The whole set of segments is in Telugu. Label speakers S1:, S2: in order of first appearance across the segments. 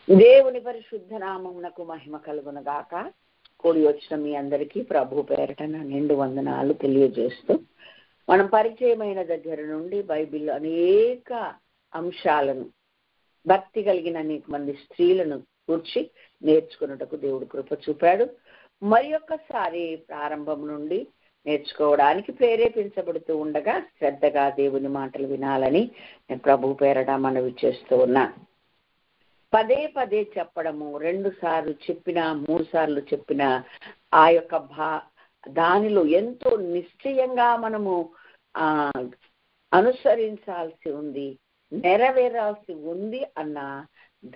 S1: దేవుని పరిశుద్ధ నామమునకు మహిమ కలుగునగాక. కూడి వచ్చిన మీ అందరికీ ప్రభు పేరట నా నిండు వందనాలు తెలియజేస్తూ, మనం పరిచయమైన దగ్గర నుండి బైబిల్ అనేక అంశాలను, భక్తి కలిగిన అనేక మంది స్త్రీలను కూర్చి నేర్చుకున్నటకు దేవుడు కృప చూపాడు. మరి ఒక్కసారి ప్రారంభం నుండి నేర్చుకోవడానికి ప్రేరేపించబడుతూ ఉండగా శ్రద్ధగా దేవుని మాటలు వినాలని నేను ప్రభు పేరట మనవి చేస్తూ ఉన్నాను. పదే పదే చెప్పడము, 2 సార్లు చెప్పినా 3 సార్లు చెప్పినా ఆ యొక్క దానిలో ఎంతో నిశ్చయంగా మనము అనుసరించాల్సి ఉంది, నెరవేరాల్సి ఉంది అన్న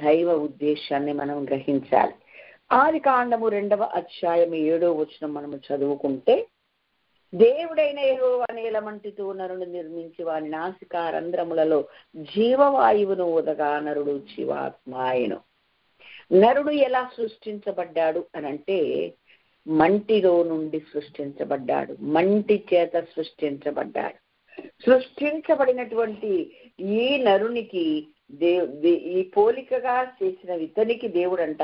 S1: దైవ ఉద్దేశాన్ని మనం గ్రహించాలి. ఆదికాండము 2వ అధ్యాయం 7వ వచనం మనము చదువుకుంటే, దేవుడైన యెహోవా నేలమంటితో నరుని నిర్మించి వాని నాసికా రంధ్రములలో జీవవాయువును ఊదగా నరుడు జీవాత్మాయను. నరుడు ఎలా సృష్టించబడ్డాడు అనంటే, మంటిలో నుండి సృష్టించబడ్డాడు, మంటి చేత సృష్టించబడ్డాడు. సృష్టించబడినటువంటి ఈ నరునికి ఈ పోలికగా చేసిన ఇతనికి దేవుడంట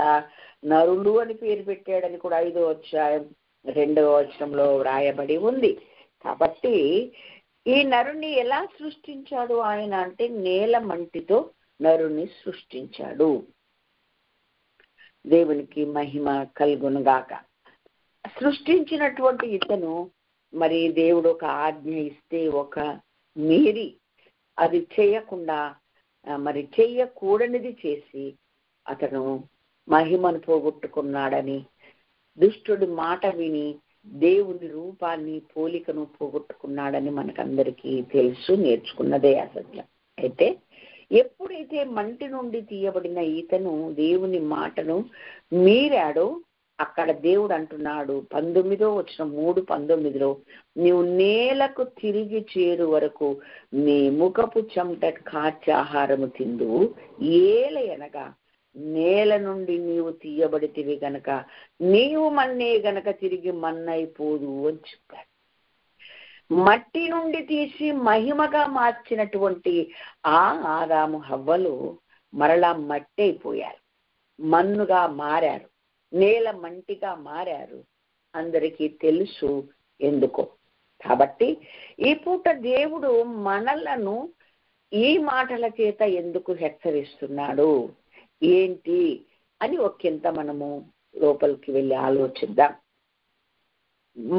S1: నరులు అని పేరు పెట్టాడని కూడా 5వ అధ్యాయం 2వ వచనంలో వ్రాయబడి ఉంది. కాబట్టి ఈ నరుని ఎలా సృష్టించాడు ఆయన అంటే, నేల మంటితో నరుని సృష్టించాడు. దేవునికి మహిమ కలుగునుగాక. సృష్టించినటువంటి ఇతను మరి దేవుడు ఒక ఆజ్ఞ ఇస్తే ఒక మీరి అది చేయకుండా మరి చెయ్యకూడనిది చేసి అతను మహిమను పోగొట్టుకున్నాడని, దుష్టుడి మాట విని దేవుని రూపాన్ని పోలికను పోగొట్టుకున్నాడని మనకందరికీ తెలుసు, నేర్చుకున్నదే అసత్యం. అయితే ఎప్పుడైతే మంటి నుండి తీయబడిన ఇతను దేవుని మాటను మీరాడో, అక్కడ దేవుడు అంటున్నాడు 19వ వచనం 3:19లో, నీవు నేలకు తిరిగి చేరు వరకు నీ ముఖపు చెమట కార్చి ఆహారము తిందువు, ఏలయనగా నేల నుండి నీవు తీయబడితివి గనక నీవు మన్నే గనక తిరిగి మన్నైపోదు అని చెప్పాడు. మట్టి నుండి తీసి మహిమగా మార్చినటువంటి ఆ ఆదాము హవ్వలు మరలా మట్టి అయిపోయారు, మన్నుగా మారారు, నేల మంటిగా మారారు. అందరికీ తెలుసు ఎందుకో. కాబట్టి ఈ పూట దేవుడు మనలను ఈ మాటల చేత ఎందుకు హెచ్చరిస్తున్నాడు, ఏంటి అని ఒకంత మనము లోపలికి వెళ్ళి ఆలోచిద్దాం.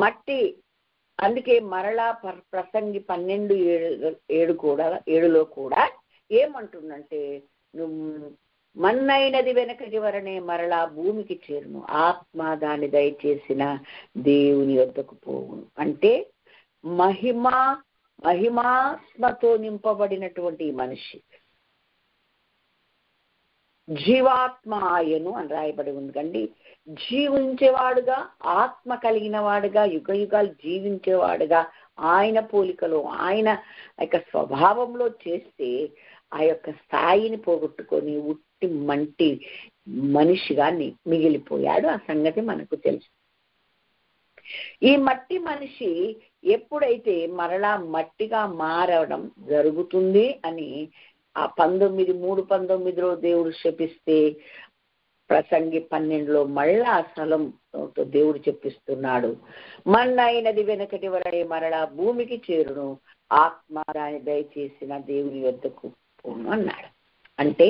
S1: మట్టి, అందుకే మరలా ప్రసంగి 12:7లో కూడా ఏమంటుందంటే, మన్నైనది వెనకటి వరనే మరలా భూమికి చేరును, ఆత్మ దాని దయచేసిన దేవుని వద్దకు పోవును. అంటే మహిమాత్మతో నింపబడినటువంటి మనిషి జీవాత్మ ఆయను అని రాయబడి ఉంది కండి. జీవించేవాడుగా, ఆత్మ కలిగిన వాడుగా, యుగ యుగాలు జీవించేవాడుగా, ఆయన పోలికలో ఆయన యొక్క స్వభావంలో చేస్తే ఆ యొక్క స్థాయిని పోగొట్టుకొని ఉట్టి మంటి మనిషిగా మిగిలిపోయాడు. ఆ సంగతి మనకు తెలుసు. ఈ మట్టి మనిషి ఎప్పుడైతే మరలా మట్టిగా మారడం జరుగుతుంది అని ఆ 19:3-19లో దేవుడు శపిస్తే, ప్రసంగి 12లో మళ్ళా స్థలంతో దేవుడు చెప్పిస్తున్నాడు, మన్నైనది వెనకటి వరనే మరలా భూమికి చేరును, ఆత్మ దాని దయచేసిన దేవుని వద్దకు పోను అన్నాడు. అంటే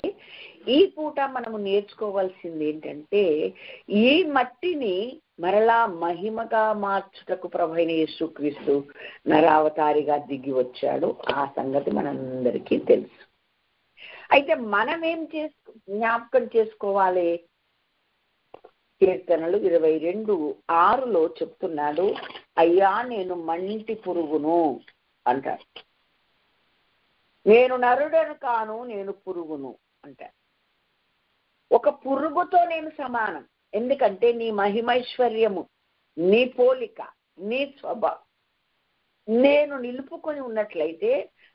S1: ఈ పూట మనము నేర్చుకోవాల్సింది ఏంటంటే, ఈ మట్టిని మరలా మహిమగా మార్చుటకు ప్రభువైన యేసుక్రీస్తు నరావతారిగా దిగి వచ్చాడు. ఆ సంగతి మనందరికీ తెలుసు. అయితే మనం ఏం జ్ఞాపకం చేసుకోవాలి? కీర్తనలు 22:6లో చెప్తున్నాడు, అయ్యా నేను మంటి పురుగును అంటారు. నేను నరుడను కాను, నేను పురుగును అంటారు. ఒక పురుగుతో నేను సమానం. ఎందుకంటే నీ మహిమైశ్వర్యము, నీ పోలిక, నీ స్వభావం నేను నిలుపుకొని ఉన్నట్లయితే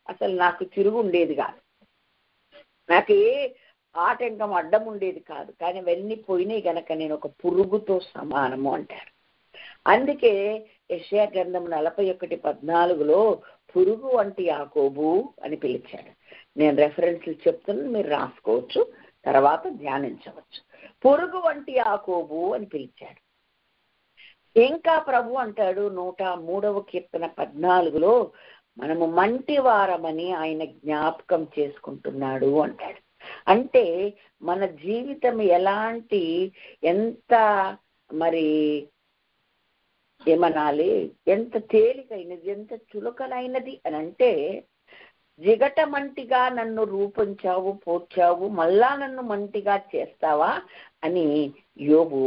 S1: అసలు నాకు తిరుగు ఉండేది కాదు, నాకు ఏ ఆటంకం అడ్డం ఉండేది కాదు. కానీ అవన్నీ పోయినాయి గనక నేను ఒక పురుగుతో సమానము అంటారు. అందుకే యెషయా గ్రంథం 41:14లో పురుగు వంటి యాకోబు అని పిలిచాడు. నేను రెఫరెన్స్లు చెప్తున్నాను, మీరు రాసుకోవచ్చు. తర్వాత ధ్యానించవచ్చు. పురుగు వంటి యాకోబు అని పిలిచాడు. ఇంకా ప్రభు అంటాడు 103వ కీర్తన 14లో మనము మంటి వారమని ఆయన జ్ఞాపకం చేసుకుంటున్నాడు అంటాడు. అంటే మన జీవితం ఎలాంటి ఎంత మరి ఏమనాలి, ఎంత తేలికైనది, ఎంత చులకనైనది అని అంటే, జిగట మంటిగా నన్ను రూపొంచావు, పోర్చావు, మళ్ళా నన్ను మంటిగా చేస్తావా అని యోబు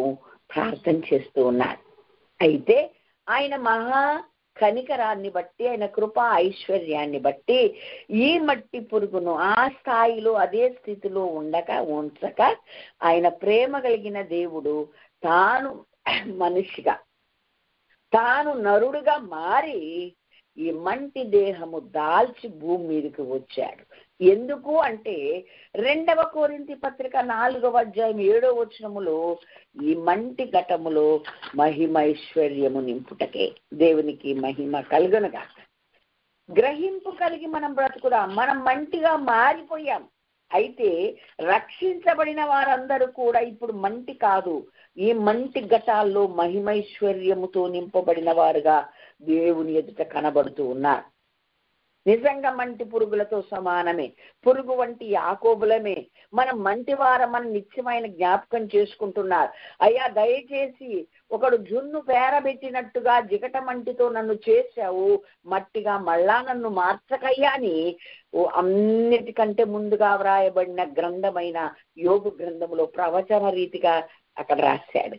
S1: ప్రార్థన చేస్తూ ఉన్నాడు. అయితే ఆయన మహా కనికరాన్ని బట్టి, ఆయన కృపా ఐశ్వర్యాన్ని బట్టి ఈ మట్టి పురుగును ఆ స్థాయిలో అదే స్థితిలో ఉంచక ఆయన ప్రేమ కలిగిన దేవుడు తాను మనిషిగా, తాను నరుడుగా మారి ఈ మంటి దేహము దాల్చి భూమి మీదకి వచ్చాడు. ఎందుకు అంటే 2వ కొరింథీ పత్రిక 4వ అధ్యాయం 7వ వచనములో ఈ మంటి ఘటములో మహిమైశ్వర్యము నింపుటకే. దేవునికి మహిమ కలుగునుగా. గ్రహింపు కలిగి మనం బ్రతుకుదాం. మనం మంటిగా మారిపోయాం. అయితే రక్షించబడిన వారందరూ కూడా ఇప్పుడు మంటి కాదు, ఈ మంటి ఘటాల్లో మహిమైశ్వర్యముతో నింపబడిన వారుగా దేవుని ఎదుట కనబడుతూ ఉన్నారు. నిజంగా మంటి పురుగులతో సమానమే, పురుగు వంటి యాకోబులమే. మనం మంటి వారమని నిత్యమైన జ్ఞాపకం చేసుకుంటున్నారు. అయ్యా దయచేసి ఒకడు జున్ను పేరబెట్టినట్టుగా జిగట మంటితో నన్ను చేశావు, మట్టిగా మళ్ళా నన్ను మార్చకయ్యా అని అన్నిటికంటే ముందుగా వ్రాయబడిన గ్రంథమైన యోబు గ్రంథములో ప్రవచన రీతిగా అక్కడ రాశాడు.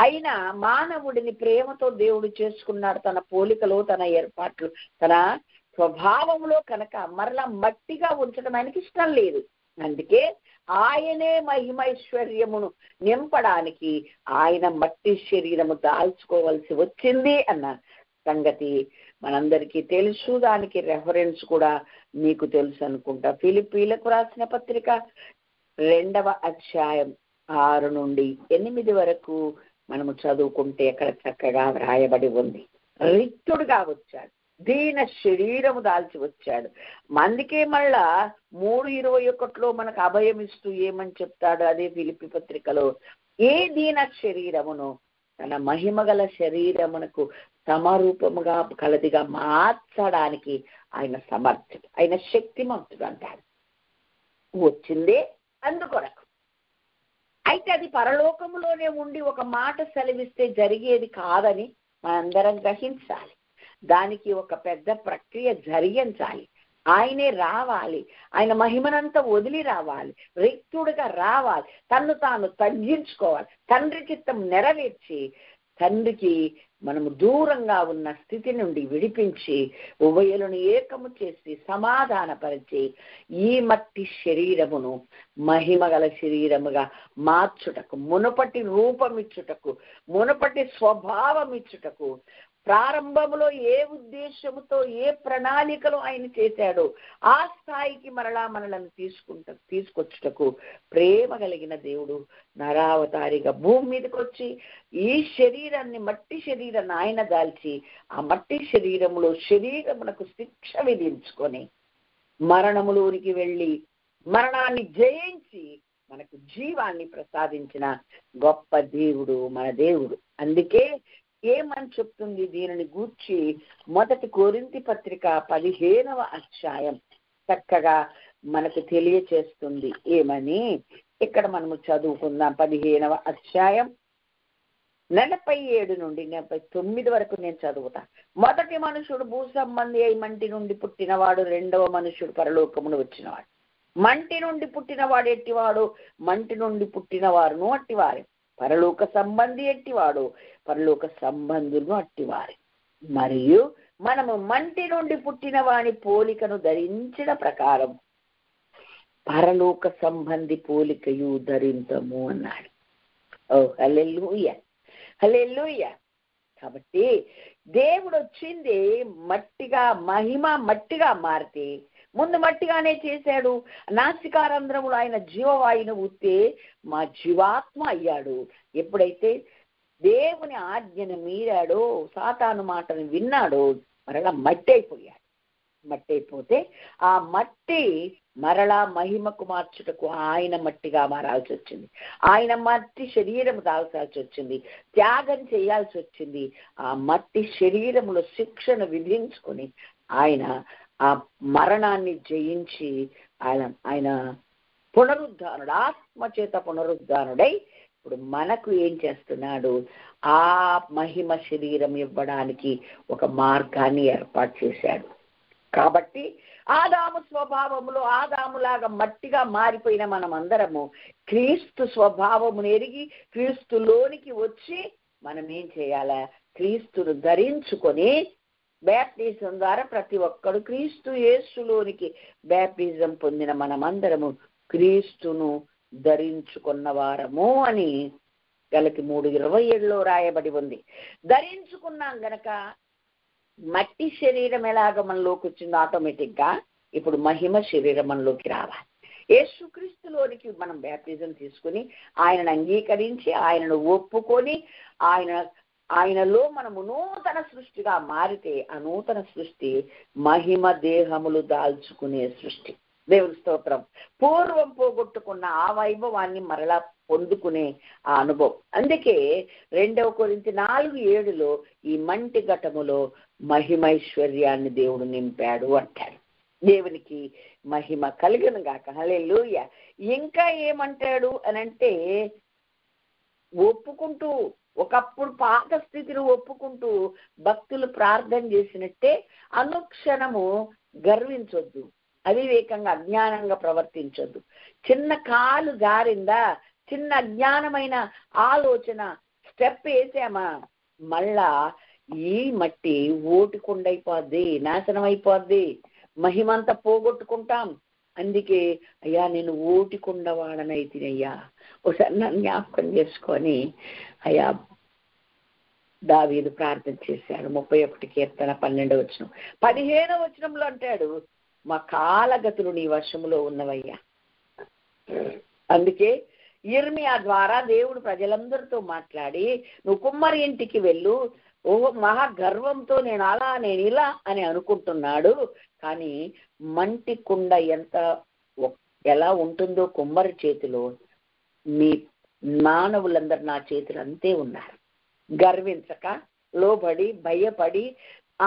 S1: అయినా మానవుడిని ప్రేమతో దేవుడు చేసుకున్నాడు, తన పోలికలో, తన ఏర్పాట్లు, తన స్వభావంలో. కనుక మరలా మట్టిగా ఉంచడం ఆయనకి ఇష్టం లేదు. అందుకే ఆయనే మహిమైశ్వర్యమును నింపడానికి ఆయన మట్టి శరీరము దాల్చుకోవలసి వచ్చింది అన్న సంగతి మనందరికీ తెలుసు. దానికి రెఫరెన్స్ కూడా మీకు తెలుసు అనుకుంటా. ఫిలిప్పీలకు రాసిన పత్రిక 2వ అధ్యాయం 6 నుండి 8 వరకు మనము చదువుకుంటే అక్కడ చక్కగా వ్రాయబడి ఉంది. రిక్తుడుగా వచ్చాడు, దీన శరీరము దాల్చి వచ్చాడు. అందుకే మళ్ళా 3:21లో మనకు అభయం ఇస్తూ ఏమని చెప్తాడు అదే ఫిలిప్పీ పత్రికలో, ఏ దీన శరీరమును తన మహిమగల శరీరమునకు సమరూపముగా కలదిగా మార్చడానికి ఆయన సమర్థుడు, ఆయన శక్తిమంతుడు అంటాడు. వచ్చిందే అందుకొరకు. అయితే అది పరలోకములోనే ఉండి ఒక మాట సెలవిస్తే జరిగేది కాదని మనందరం గ్రహించాలి. దానికి ఒక పెద్ద ప్రక్రియ జరిగించాలి. ఆయనే రావాలి, ఆయన మహిమనంతా వదిలి రావాలి, రిక్తుడుగా రావాలి, తన్ను తాను తగ్గించుకోవాలి, తండ్రి చిత్తం నెరవేర్చి తండ్రికి మనము దూరంగా ఉన్న స్థితి నుండి విడిపించి ఉభయులను ఏకము చేసి సమాధానపరిచి ఈ మట్టి శరీరమును మహిమగల శరీరముగా మార్చుటకు, మునుపటి రూపమిచ్చుటకు, మునుపటి స్వభావం ఇచ్చుటకు, ప్రారంభంలో ఏ ఉద్దేశముతో ఏ ప్రణాళికలో ఆయన చేశాడో ఆ స్థాయికి మనలను తీసుకొచ్చుటకు ప్రేమ కలిగిన దేవుడు నరావతారిగా భూమి మీదకి వచ్చి ఈ శరీరాన్ని, మట్టి శరీరాన్ని ఆయన దాల్చి ఆ మట్టి శరీరమునకు శిక్ష విధించుకొని మరణములోనికి వెళ్ళి మరణాన్ని జయించి మనకు జీవాన్ని ప్రసాదించిన గొప్ప దేవుడు మన దేవుడు. అందుకే ఏమని చెప్తుంది దీనిని గూర్చి 1 కొరింథీ పత్రిక 15వ అధ్యాయం చక్కగా మనకు తెలియచేస్తుంది. ఏమని ఇక్కడ మనము చదువుకుందాం. 15వ అధ్యాయం 47 నుండి 49 వరకు నేను చదువుతా. మొదటి మనుషుడు భూ సంబంధి అయి మంటి నుండి పుట్టినవాడు, 2వ మనుషుడు పరలోకమును వచ్చినవాడు. మంటి నుండి పుట్టినవాడు ఎట్టివాడు, మంటి నుండి పుట్టినవారును అట్టివారే. పరలోక సంబంధి ఎట్టివాడు, పరలోక సంబంధులను అట్టివారే. మరియు మనము మంటి నుండి పుట్టిన వాని పోలికను ధరించిన ప్రకారం పరలోక సంబంధి పోలికయు ధరించము అన్నాడు. ఓ హల్లెలూయా, హల్లెలూయా. కాబట్టి దేవుడు వచ్చింది మట్టిగా, మహిమ మట్టిగా మారితే ముందు మట్టిగానే చేశాడు. నాసికారంధ్రములు ఆయన జీవవాయువును ఊస్తే మా జీవాత్మ అయ్యాడు. ఎప్పుడైతే దేవుని ఆజ్ఞను మీరాడో, సాతాను మాటను విన్నాడో మరలా మట్టి అయిపోయాడు. మట్టి అయిపోతే ఆ మట్టి మరలా మహిమకు మార్చుటకు ఆయన మట్టిగా మారాల్సి వచ్చింది. ఆయన మట్టి శరీరం దాల్చాల్సి వచ్చింది, త్యాగం చేయాల్సి వచ్చింది. ఆ మట్టి శరీరములో శిక్షను విధించుకొని ఆయన ఆ మరణాన్ని జయించి ఆయన పునరుద్ధానుడు, ఆత్మచేత పునరుద్ధానుడై ఇప్పుడు మనకు ఏం చేస్తున్నాడు? ఆ మహిమ శరీరం ఇవ్వడానికి ఒక మార్గాన్ని ఏర్పాటు చేశాడు. కాబట్టి ఆదాము స్వభావములో ఆదాములాగా మట్టిగా మారిపోయిన మనం అందరము క్రీస్తు స్వభావమును ఎరిగి క్రీస్తులోనికి వచ్చి మనం ఏం చేయాలా? క్రీస్తును ధరించుకొని బ్యాప్టిజం ద్వారా ప్రతి ఒక్కడు క్రీస్తు యేసులోనికి బ్యాప్టిజం పొందిన మనమందరము క్రీస్తును ధరించుకున్న వారము అని గలతి 3:27 రాయబడి ఉంది. ధరించుకున్నాం గనక మట్టి శరీరం ఎలాగ మనలోకి వచ్చిందో ఆటోమేటిక్ గా ఇప్పుడు మహిమ శరీరం మనలోకి రావాలి. యేసుక్రీస్తులోనికి మనం బ్యాప్టిజం తీసుకుని ఆయనను అంగీకరించి ఆయనను ఒప్పుకొని ఆయనలో మనము నూతన సృష్టిగా మారితే ఆ నూతన సృష్టి మహిమ దేహములు దాల్చుకునే సృష్టి. దేవుని స్తోత్రం. పూర్వం పోగొట్టుకున్న ఆ వైభవాన్ని మరలా పొందుకునే ఆ అనుభవం. అందుకే 2 కొరింథీ 4:7 ఈ మంటి ఘటములో మహిమైశ్వర్యాన్ని దేవుడు నింపాడు అంటాడు. దేవునికి మహిమ కలుగును గాక. హల్లెలూయా. ఇంకా ఏమంటాడు అనంటే, ఒప్పుకుంటూ ఒకప్పుడు పాత స్థితిని ఒప్పుకుంటూ భక్తులు ప్రార్థన చేసినట్టే అనుక్షణము గర్వించొద్దు, అవివేకంగా అజ్ఞానంగా ప్రవర్తించొద్దు. చిన్న కాలు జారిందా, చిన్న అజ్ఞానమైన ఆలోచన స్టెప్ వేసామా మళ్ళా ఈ మట్టి ఓటికొండైపోద్ది, నాశనం అయిపోద్ది, మహిమంతా పోగొట్టుకుంటాం. అందుకే అయ్యా నేను ఓటికొండవాడనైతినయ్యా. ఒకసారి నన్ను జ్ఞాపకం చేసుకొని అయ్యా దావీదు ప్రార్థన చేశాడు. 31 కీర్తన 12 15 అంటాడు, మా కాలగతులు నీ వశములో ఉన్నవయ్యా. అందుకే ఇర్మియా ద్వారా దేవుడు ప్రజలందరితో మాట్లాడి నువ్వు కుమ్మరి ఇంటికి వెళ్ళు, మహా గర్వంతో నేను అలా నేను ఇలా అని అనుకుంటున్నాడు. కానీ మంటి కుండ ఎలా ఉంటుందో కుమ్మరి చేతిలో మీ మానవులందరూ నా చేతులు అంతే ఉన్నారు. గర్వించక లోబడి భయపడి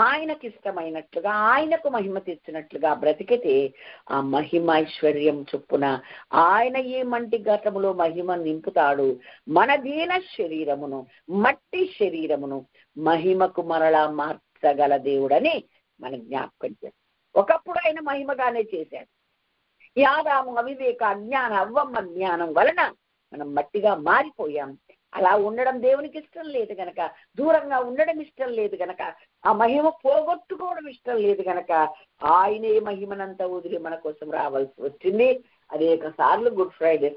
S1: ఆయనకి ఇష్టమైనట్లుగా ఆయనకు మహిమ తెచ్చినట్లుగా బ్రతికితే ఆ మహిమైశ్వర్యం చొప్పున ఆయన ఈ మంటి ఘటములో మహిమ నింపుతాడు. మన దీన శరీరమును మట్టి శరీరమును మహిమకు మరలా మార్చగల దేవుడని మన జ్ఞాపకం చేస్తాం. ఒకప్పుడు ఆయన మహిమగానే చేశాడు. ఈ ఆదాము అవివేక అజ్ఞాన అవ్వమ్మ జ్ఞానం వలన మనం మట్టిగా మారిపోయాం. అలా ఉండడం దేవునికి ఇష్టం లేదు గనక, దూరంగా ఉండడం ఇష్టం లేదు గనక, ఆ మహిమ పోగొట్టుకోవడం ఇష్టం లేదు గనక ఆయనే మహిమనంతా వదిలి మన కోసం రావాల్సి వచ్చింది. అనేక సార్లు గుడ్ ఫ్రైడే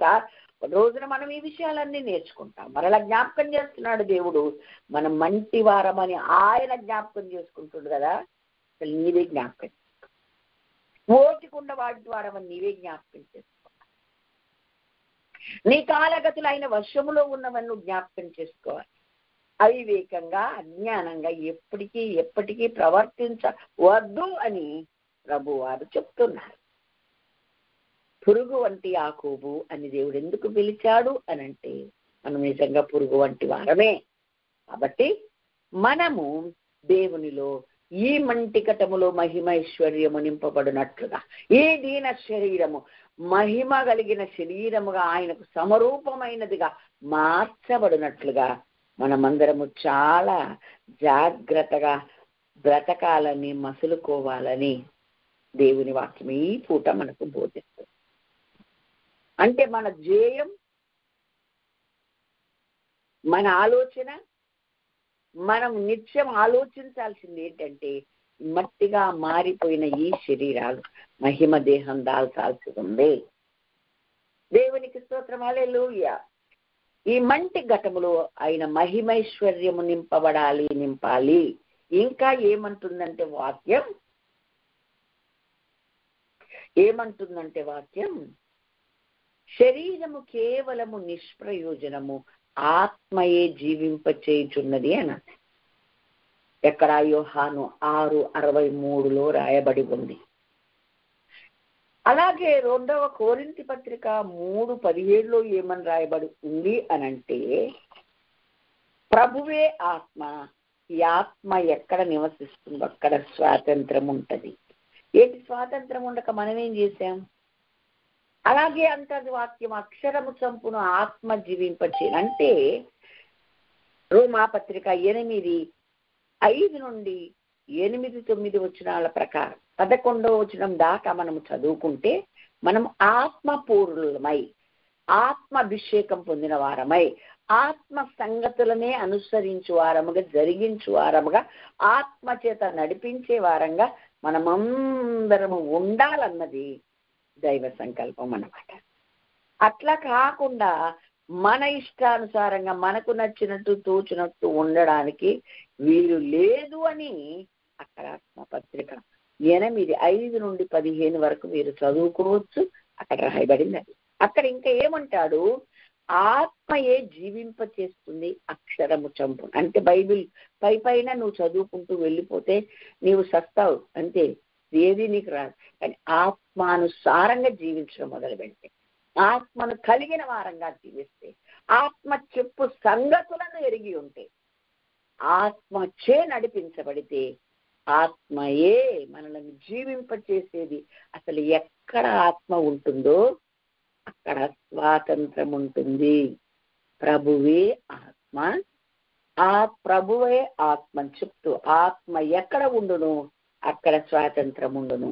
S1: రోజున మనం ఈ విషయాలన్నీ నేర్చుకుంటాం. మరలా జ్ఞాపకం చేస్తున్నాడు దేవుడు, మనం మంటి వారమని ఆయన జ్ఞాపకం చేసుకుంటుండు కదా. అసలు నీవే జ్ఞాపకం చేసుకో, ఓటికుండ వాటి వారమని నీవే జ్ఞాపకం చేసుకో. నీ కాలగతులు ఆయన వర్షములో ఉన్నవన్నీ జ్ఞాపకం చేసుకోవాలి. అవివేకంగా అజ్ఞానంగా ఎప్పటికీ ప్రవర్తించవద్దు అని ప్రభువారు చెప్తున్నారు. పురుగు వంటి యాకోబు అని దేవుడు ఎందుకు పిలిచాడు అనంటే మనం నిజంగా పురుగు వంటి వారమే. కాబట్టి మనము దేవునిలో ఈ మంటికటములో మహిమైశ్వర్యము నింపబడినట్లుగా ఈ దీన శరీరము మహిమ కలిగిన శరీరముగా ఆయనకు సమరూపమైనదిగా మార్చబడినట్లుగా మనమందరము చాలా జాగ్రత్తగా బ్రతకాలని మసులుకోవాలని దేవుని వాక్యం ఈ పూట మనకు బోధిస్తుంది. అంటే మన ధ్యేయం, మన ఆలోచన, మనం నిత్యం ఆలోచించాల్సింది ఏంటంటే మట్టిగా మారిపోయిన ఈ శరీరాలు మహిమ దేహం దాల్చాల్సి ఉంది. దేవునికి స్తోత్రం. హల్లెలూయా. ఈ మంటి ఘటములో ఆయన మహిమైశ్వర్యము నింపాలి. ఇంకా ఏమంటుందంటే వాక్యం శరీరము కేవలము నిష్ప్రయోజనము, ఆత్మయే జీవింపచేయుచున్నది అన్నది. ఎక్కడ యోహాను 6:63 రాయబడి ఉంది. అలాగే 2వ కొరింథీ పత్రిక 3:17 ఏమని రాయబడి ఉంది అనంటే, ప్రభువే ఆత్మ, ఈ ఆత్మ ఎక్కడ నివసిస్తుందో అక్కడ స్వాతంత్రం ఉంటది. ఏంటి స్వాతంత్రం ఉండక మనం ఏం చేశాం? అలాగే అంటది వాక్యం, అక్షరము చంపును ఆత్మ జీవింపచే. అంటే రోమాపత్రిక 8:5 నుండి 8-9 వచనాల ప్రకారం 11వ వచనం దాకా మనము చదువుకుంటే, మనం ఆత్మపూర్ణులమై, ఆత్మాభిషేకం పొందిన వారమై, ఆత్మ సంగతులనే అనుసరించు వారముగా, జరిగించు వారముగా, ఆత్మ చేత నడిపించే వారంగా మనమందరము ఉండాలన్నది దైవ సంకల్పం అన్నమాట. అట్లా కాకుండా మన ఇష్టానుసారంగా మనకు నచ్చినట్టు తోచినట్టు ఉండడానికి వీలు లేదు అని అక్కడ ఆత్మపత్రిక 8:5-15 వరకు మీరు చదువుకోవచ్చు. అక్కడ రాయబడింది అది. అక్కడ ఇంకా ఏమంటాడు? ఆత్మయే జీవింప చేస్తుంది, అక్షరము చంపు. అంటే బైబిల్ పైన నువ్వు చదువుకుంటూ వెళ్ళిపోతే నీవు సస్తావు అంతే, ఏది నీకు రాదు. కానీ ఆత్మానుసారంగా జీవించడం మొదలు పెడితే, ఆత్మను కలిగిన వారంగా జీవిస్తే, ఆత్మ చెప్పు సంగతులను ఎరిగి ఉంటే, ఆత్మచే నడిపించబడితే, ఆత్మయే మనల్ని జీవింపచేసేది. అసలు ఎక్కడ ఆత్మ ఉంటుందో అక్కడ స్వాతంత్రం ఉంటుంది. ప్రభువే ఆత్మ, ఆ ప్రభువే ఆత్మ చెప్తూ, ఆత్మ ఎక్కడ ఉండును అక్కడ స్వాతంత్రం ఉండును.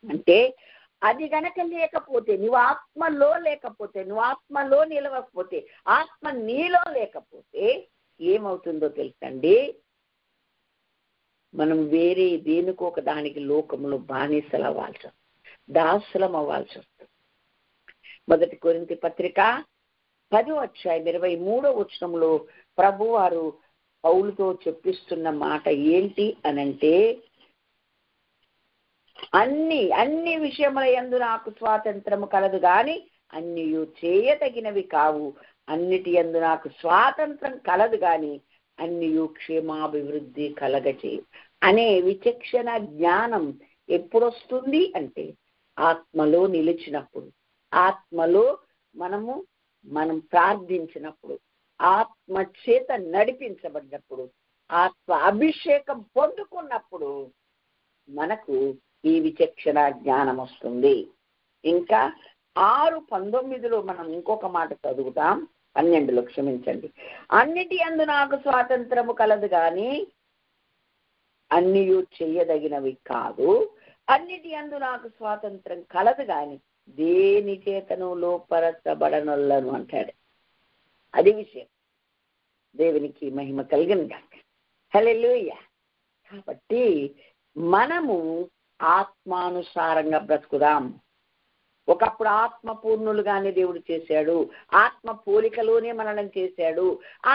S1: అంటే అది గనక లేకపోతే, నువ్వు ఆత్మలో లేకపోతే, నువ్వు ఆత్మలో నిలవకపోతే, ఆత్మ నీలో లేకపోతే ఏమవుతుందో తెలుసండి? మనం వేరే దేనికో ఒక దానికి లోకంలో బానిసలు అవ్వాల్సి వస్తుంది, దాసులం అవ్వాల్సి వస్తుంది. 1 కొరింథీ పత్రిక 10:23 ప్రభువారు పౌలుతో చెప్పిస్తున్న మాట ఏంటి అనంటే, అన్ని విషయముల యందు నాకు స్వాతంత్రము కలదు గాని అన్నియు చేయతగినవి కావు, అన్నిటి యందు నాకు స్వాతంత్రం కలదు గాని అన్నియు క్షేమాభివృద్ధి కలగచేయు అనే విచక్షణ జ్ఞానం ఎప్పుడొస్తుంది అంటే, ఆత్మలో నిలిచినప్పుడు, ఆత్మలో మనం ప్రార్థించినప్పుడు, ఆత్మ చేత నడిపించబడినప్పుడు, ఆత్మ అభిషేకం పొందుకున్నప్పుడు మనకు ఈ విచక్షణ జ్ఞానం వస్తుంది. ఇంకా 6:19 మనం ఇంకొక మాట చదువుతాం. 12 క్షమించండి. అన్నిటి యందు నాకు స్వాతంత్రము కలదు గాని అన్నియు చెయ్యదగినవి కాదు, అన్నిటి యందు నాకు స్వాతంత్రం కలదు గాని దేని చేతను లోపరచబడనొల్లను అంటాడు. అది విషయం. దేవునికి మహిమ కలిగిన గాక. హల్లెలూయా. కాబట్టి మనము ఆత్మానుసారంగా బ్రతుకుదాం. ఒకప్పుడు ఆత్మ పూర్ణులుగానే దేవుడు చేశాడు, ఆత్మ పోలికలోనే మనల్ని చేశాడు.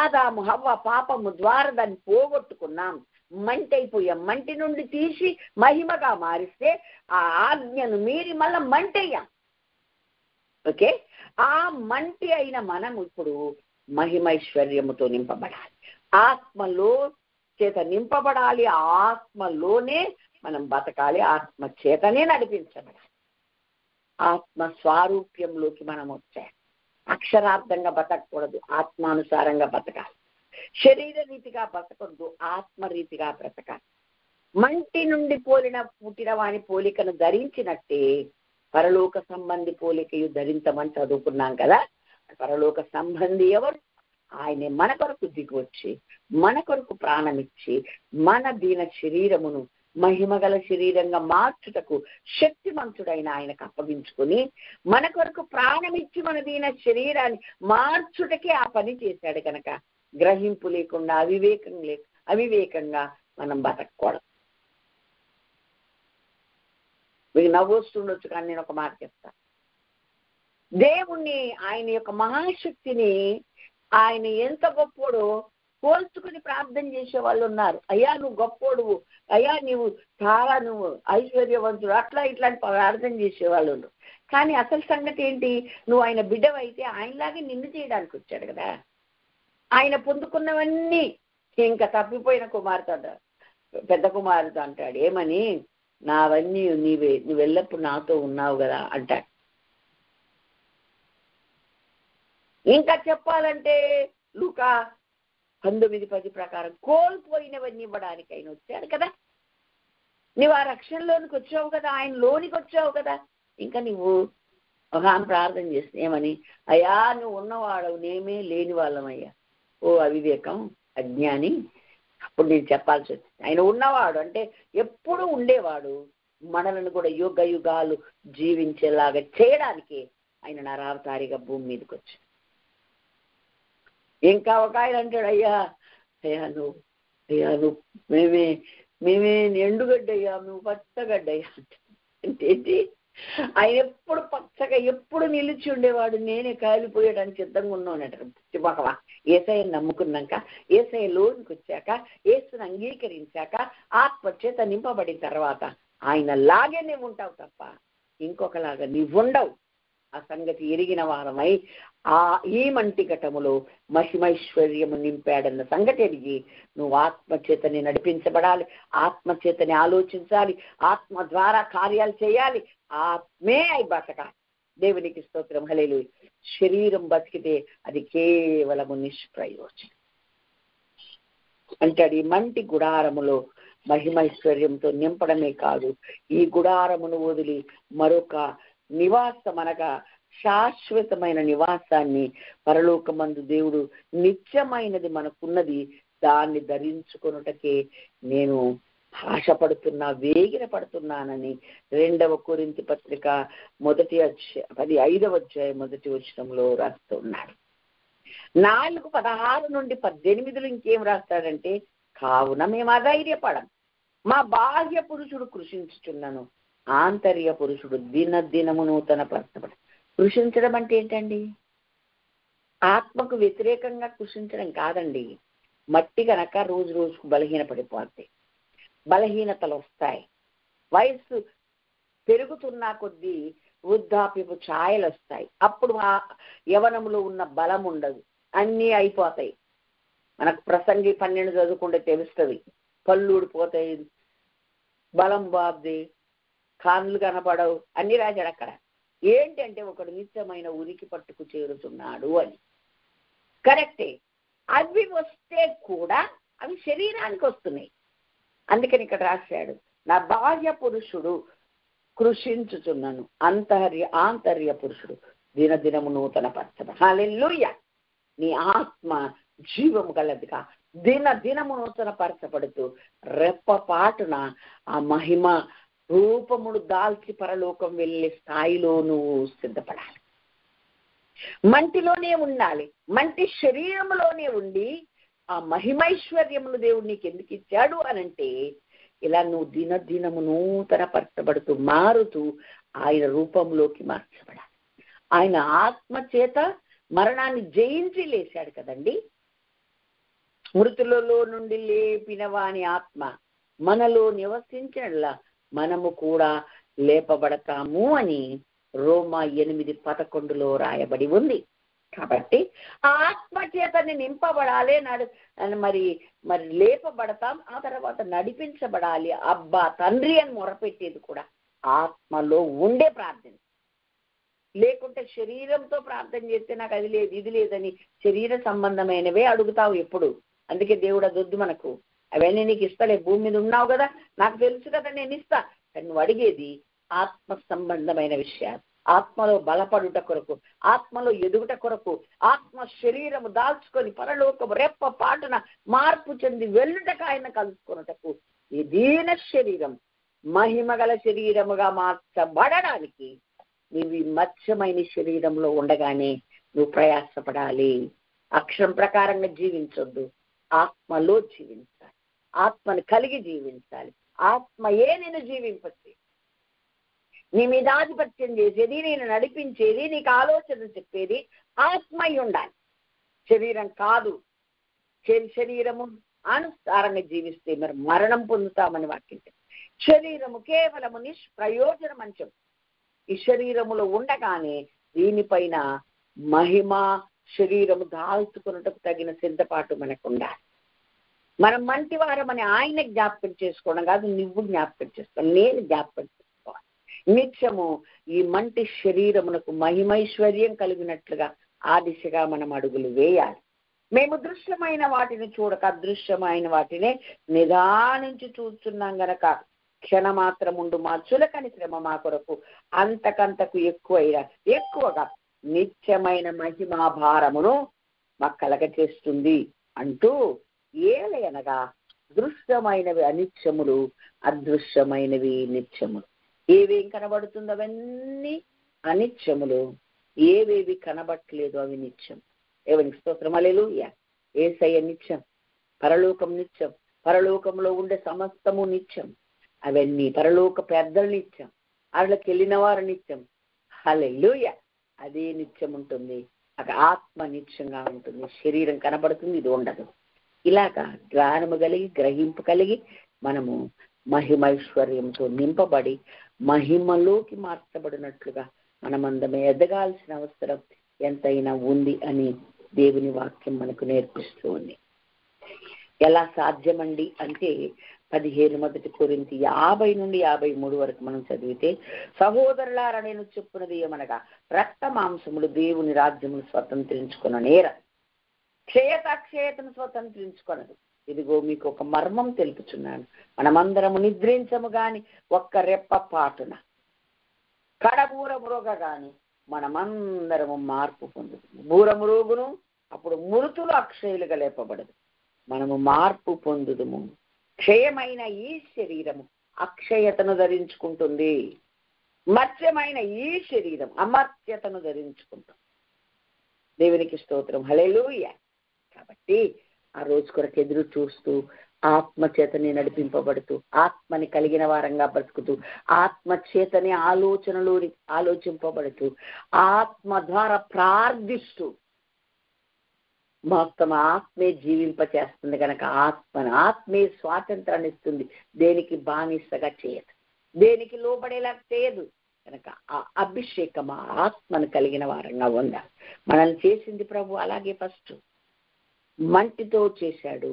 S1: ఆదాము హవ్వ పాపము ద్వారా దాన్ని పోగొట్టుకున్నాం, మంటి అయిపోయాం. మంటి నుండి తీసి మహిమగా మారిస్తే ఆ ఆజ్ఞను మీరి మళ్ళా మంటి అయ్యాం. ఓకే, ఆ మంటి అయిన మనం ఇప్పుడు మహిమైశ్వర్యముతో నింపబడాలి, ఆత్మలో చేత నింపబడాలి. ఆ ఆత్మలోనే మనం బతకాలి, ఆత్మ చేతనే నడిపించబడాలి. ఆత్మ స్వారూప్యంలోకి మనం వచ్చాం. అక్షరార్థంగా బతకూడదు, ఆత్మానుసారంగా బతకాలి. శరీర రీతిగా బతకూడదు, ఆత్మ రీతిగా బ్రతకాలి. మంటి నుండి పుట్టిన వాని పోలికను ధరించినట్టే పరలోక సంబంధి పోలికయు ధరించమని చదువుకున్నాం కదా. పరలోక సంబంధి ఎవరు? ఆయనే మన కొరకు దిగివచ్చి, మన కొరకు ప్రాణమిచ్చి, మన దీన శరీరమును మహిమగల శరీరంగా మార్చుటకు శక్తిమంతుడైన ఆయనకు అప్పగించుకొని, మన కొరకు ప్రాణమిచ్చి మన దీన శరీరాన్ని మార్చుటకే ఆ పని చేశాడు కనుక గ్రహింపు లేకుండా అవివేకంగా మనం బతకూడదు. మీకు నవ్వొస్తుండొచ్చు, కానీ నేను ఒక మాట చెప్తాను. దేవుణ్ణి, ఆయన యొక్క మహాశక్తిని, ఆయన ఎంత గొప్పోడో పోల్చుకుని ప్రార్థన చేసే వాళ్ళు ఉన్నారు. అయ్యా నువ్వు గొప్పోడువు, అయ్యా నువ్వు ఐశ్వర్యవంతుడు, అట్లా ఇట్లాంటి ప్రార్థన చేసేవాళ్ళు ఉన్నారు. కానీ అసలు సంగతి ఏంటి? నువ్వు ఆయన బిడ్డవైతే ఆయనలాగే నిన్ను చేయడానికి వచ్చాడు కదా. ఆయన పొందుకున్నవన్నీ ఇంకా తప్పిపోయిన కుమార్తె పెద్ద కుమారుతో అంటాడు, ఏమని, నావన్నీ నీవే, నువ్వు ఎల్లప్పుడు నాతో ఉన్నావు కదా అంటాడు. ఇంకా చెప్పాలంటే లూకా 19:10 ప్రకారం కోల్పోయినవన్నీ ఇవ్వడానికి ఆయన వచ్చాడు కదా. నువ్వు ఆ రక్షణలోనికి వచ్చావు కదా, ఆయన లోనికి వచ్చావు కదా. ఇంకా నువ్వు ఒక ఆమె ప్రార్థన చేస్తే ఏమని, అయ్యా నువ్వు ఉన్నవాడు, నేమే లేని వాళ్ళమయ్యా. ఓ అవివేకం, అజ్ఞాని. అప్పుడు నేను చెప్పాల్సి వచ్చింది, ఆయన ఉన్నవాడు అంటే ఎప్పుడు ఉండేవాడు, మనలను కూడా యుగ యుగాలు జీవించేలాగా చేయడానికి ఆయన నరావతారిగా భూమి మీదకి వచ్చాడు. ఇంకా ఒక ఆయన అంటాడు, అయ్యా నువ్వు మేమే ఎండుగడ్డయ్యా, నువ్వు పచ్చగడ్డయ్యా అంటే ఏంటి? ఆయన ఎప్పుడు పచ్చగా ఎప్పుడు నిలిచి ఉండేవాడు, నేనే కాలిపోయడానికి సిద్ధంగా ఉన్నానంటారు. పక్కవా ఏసయ్యను నమ్ముకున్నాక, ఏసయ్య లోనికి వచ్చాక, ఏసును అంగీకరించాక, ఆత్మచేత నింపబడిన తర్వాత ఆయన లాగే నీవు ఉంటావు తప్ప ఇంకొకలాగా నీవుండవు. ఆ సంగతి ఎరిగిన వారమై ఈ మంటి ఘటములో మహిమైశ్వర్యము నింపాడన్న సంగతి ఎరిగి నువ్వు ఆత్మచేతని నడిపించబడాలి, ఆత్మచేతని ఆలోచించాలి, ఆత్మ ద్వారా కార్యాలు చేయాలి, ఆత్మే అయి బతకాలి. దేవునికి స్తోత్రం, హల్లెలూయా. శరీరం బతికితే అది కేవలము నిష్ప్రయోజనం అంటాడు. ఈ మంటి గుడారములో మహిమైశ్వర్యంతో నింపడమే కాదు, ఈ గుడారమును వదిలి మరొక నివాసం అనగా శాశ్వతమైన నివాసాన్ని పరలోకమందు దేవుడు నిత్యమైనది మనకున్నది, దాన్ని ధరించుకొనుటకే నేను ఆశపడుతున్నా, వేగిర పడుతున్నానని 2వ కొరింథీ పత్రిక 5వ అధ్యాయం 1వ వచనంలో రాస్తున్నాడు. 4:16 నుండి 18 ఇంకేం రాస్తాడంటే, కావున మేము అధైర్యపడం, మా బాహ్య పురుషుడు కృషించుచున్నను, ఆంతర్య పురుషుడు దినదినము నూతన పరచబడ. కృషించడం అంటే ఏంటండి? ఆత్మకు వ్యతిరేకంగా కృషించడం కాదండి. మట్టి కనుక రోజు రోజుకు బలహీనపడిపోద్ది, బలహీనతలు వస్తాయి. వయస్సు పెరుగుతున్న కొద్దీ వృద్ధాప్యపు ఛాయలు వస్తాయి. అప్పుడు ఆ యవనంలో ఉన్న బలం ఉండదు, అన్నీ అయిపోతాయి. మనకు ప్రసంగి 12 చదువుకుంటే తెలుస్తుంది. పళ్ళు ఊడిపోతాయి, బలం బాబ్ది, కాళ్ళు కనపడవు, అన్ని రాశాడు అక్కడ. ఏంటంటే ఒకడు నిత్యమైన ఉనికి పట్టుకు చేరుతున్నాడు అని. కరెక్టే, అవి వస్తే కూడా అవి శరీరానికి వస్తున్నాయి. అందుకని ఇక్కడ రాశాడు, నా బాహ్య పురుషుడు కృషించుచున్నాను, ఆంతర్య పురుషుడు దినదినము నూతన పరచబడ. హల్లెలూయా. నీ ఆత్మ జీవము గలదిగా దినదినము నూతన పరచబడుతూ రెప్పపాటున ఆ మహిమ రూపమును దాల్చి పరలోకం వెళ్ళే స్థాయిలో నువ్వు సిద్ధపడాలి. మంటిలోనే ఉండాలి, మంటి శరీరంలోనే ఉండి ఆ మహిమైశ్వర్యమును దేవుడు నీకు ఎందుకు ఇచ్చాడు అనంటే, ఇలా నువ్వు దినదినము నూతన పరచబడుతూ మారుతూ ఆయన రూపంలోకి మార్చబడాలి. ఆయన ఆత్మ చేత మరణాన్ని జయించి లేచాడు కదండి. మృతులలో నుండి లేపిన వాని ఆత్మ మనలో నివసించలా మనము కూడా లేపబడతాము అని రోమా 8:11 రాయబడి ఉంది. కాబట్టి ఆ ఆత్మ చేతని నింపబడాలి, మరి లేపబడతాం, ఆ తర్వాత నడిపించబడాలి. అబ్బా తండ్రి అని మొరపెట్టేది కూడా ఆత్మలో ఉండే ప్రార్థన. లేకుంటే శరీరంతో ప్రార్థన చేస్తే నాకు అది లేదు ఇది లేదని శరీర సంబంధమైనవే అడుగుతావు ఎప్పుడు. అందుకే దేవుడు అదొద్దు మనకు, అవన్నీ నీకు ఇస్తలే, భూమి మీద ఉన్నావు కదా, నాకు తెలుసు కదా, నేను ఇస్తా. కానీ నువ్వు అడిగేది ఆత్మ సంబంధమైన విషయాలు, ఆత్మలో బలపడుట కొరకు, ఆత్మలో ఎదుగుట కొరకు, ఆత్మ శరీరము దాల్చుకొని పరలోకము రెప్ప పాటున మార్పు చెంది వెళ్ళుటకు ఆయన కలుసుకున్నటకు ఈ దీన శరీరం మహిమగల శరీరముగా మార్చబడడానికి నీవు ఈ మత్స్యమైన శరీరంలో ఉండగానే నువ్వు ప్రయాసపడాలి. అక్షరం ప్రకారంగా జీవించొద్దు, ఆత్మలో జీవించాలి, ఆత్మను కలిగి జీవించాలి. ఆత్మయే నేను జీవింపచ్చేది, నీ మీద ఆధిపత్యం చేసేది, నేను నడిపించేది, నీకు ఆలోచన చెప్పేది ఆత్మయి ఉండాలి, శరీరం కాదు. శరీరము అనుసారంగా జీవిస్తే మరి మరణం పొందుతామని వాక్యం. శరీరము కేవలము నిష్ప్రయోజనం అని చెప్పు. ఈ శరీరములో ఉండగానే దీనిపైన మహిమ శరీరము దాల్చుకున్నటకు తగిన సిద్ధపాటు మనకు ఉండాలి. మనం మంటి వారమని ఆయన జ్ఞాపకం చేసుకోవడం కాదు, నువ్వు జ్ఞాపకం చేసుకోవాలి, నేను జ్ఞాపకం చేసుకోవాలి. నిత్యము ఈ మంటి శరీరమునకు మహిమైశ్వర్యం కలిగినట్లుగా ఆ దిశగా మనం అడుగులు వేయాలి. మేము దృశ్యమైన వాటిని చూడక అదృశ్యమైన వాటినే నిదానించి చూస్తున్నాం గనక క్షణమాత్రముండు మా చులకని శ్రమ మా కొరకు అంతకంతకు ఎక్కువగా నిత్యమైన మహిమాభారమును మాకు కలగచేస్తుంది అంటూ, ఏలయనగా దృశ్యమైనవి అనిత్యములు, అదృశ్యమైనవి నిత్యములు. ఏవేం కనబడుతుందో అవన్నీ అనిత్యములు, ఏవేవి కనబట్టలేదు అవి నిత్యం. దేవునికి స్తోత్రం. హల్లెలూయా. యేసయ్య నిత్యం, పరలోకం నిత్యం, పరలోకంలో ఉండే సమస్తము నిత్యం. అవన్నీ పరలోక పెద్దలు నిత్యం, అక్కడికి వెళ్ళిన వారు నిత్యం. హల్లెలూయా. అదే నిత్యం ఉంటుంది. అక్కడ ఆత్మ నిత్యంగా ఉంటుంది. శరీరం కనబడుతుంది, ఇది ఉండదు. ఇలాగా జ్ఞానము కలిగి గ్రహింపు కలిగి మనము మహిమైశ్వర్యంతో నింపబడి మహిమలోకి మార్చబడినట్లుగా మనమందమే ఎదగాల్సిన అవసరం ఎంతైనా ఉంది అని దేవుని వాక్యం మనకు నేర్పిస్తూ ఉంది. ఎలా సాధ్యమండి అంటే 15 కొరింథీ 50 నుండి 53 వరకు మనం చదివితే, సహోదరులారా నేను చెప్పున్నది ఏమనగా, రక్త మాంసములు దేవుని రాజ్యమును స్వతంత్రించుకున్న నేర క్షయతను స్వతంత్రించుకొనదు. ఇదిగో మీకు ఒక మర్మం తెలుపుచున్నాను, మనమందరము నిద్రించము గాని ఒక్క రెప్ప పాటున కడబూర మ్రోగ గాని మనమందరము మార్పు పొందుతుంది. బూరమురుగును, అప్పుడు మృతులు అక్షయులుగా లేపబడదు. మనము మార్పు పొందుదుము. క్షయమైన ఈ శరీరము అక్షయతను ధరించుకుంటుంది, మర్త్యమైన ఈ శరీరం అమర్త్యతను ధరించుకుంటుంది. దేవునికి స్తోత్రం. హల్లెలూయా. కాబట్టి ఆ రోజు కొరకు ఎదురు చూస్తూ ఆత్మచేతని నడిపింపబడుతూ ఆత్మని కలిగిన వారంగా బ్రతుకుతూ ఆత్మచేతని ఆలోచింపబడుతూ ఆత్మ ద్వారా ప్రార్థిస్తూ మొత్తం ఆత్మే జీవింపచేస్తుంది కనుక ఆత్మే స్వాతంత్రాన్ని ఇస్తుంది. దేనికి బానిసగా చేయదు, దేనికి లోబడేలా చేయదు కనుక ఆ అభిషేకం ఆ ఆత్మను కలిగిన వారంగా ఉందా. మనల్ని చేసింది ప్రభు అలాగే. ఫస్ట్ మంటితో చేశాడు,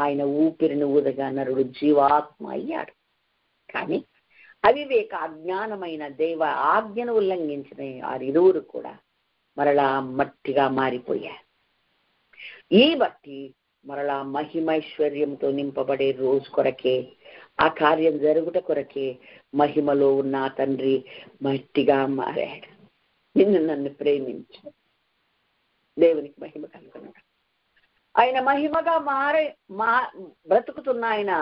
S1: ఆయన ఊపిరిని ఊదగా నరుడు జీవాత్మ అయ్యాడు. కానీ అవివేక అజ్ఞానమైన దైవ ఆజ్ఞను ఉల్లంఘించిన వారిరువురు కూడా మరలా మట్టిగా మారిపోయారు. ఈ బట్టి మరలా మహిమైశ్వర్యంతో నింపబడే రోజు కొరకే, ఆ కార్యం జరుగుట కొరకే మహిమలో ఉన్న తండ్రి మట్టిగా మారాడు. నన్ను ప్రేమించు. దేవునికి మహిమ కలుగును. ఆయన మహిమగా బ్రతుకుతున్న ఆయన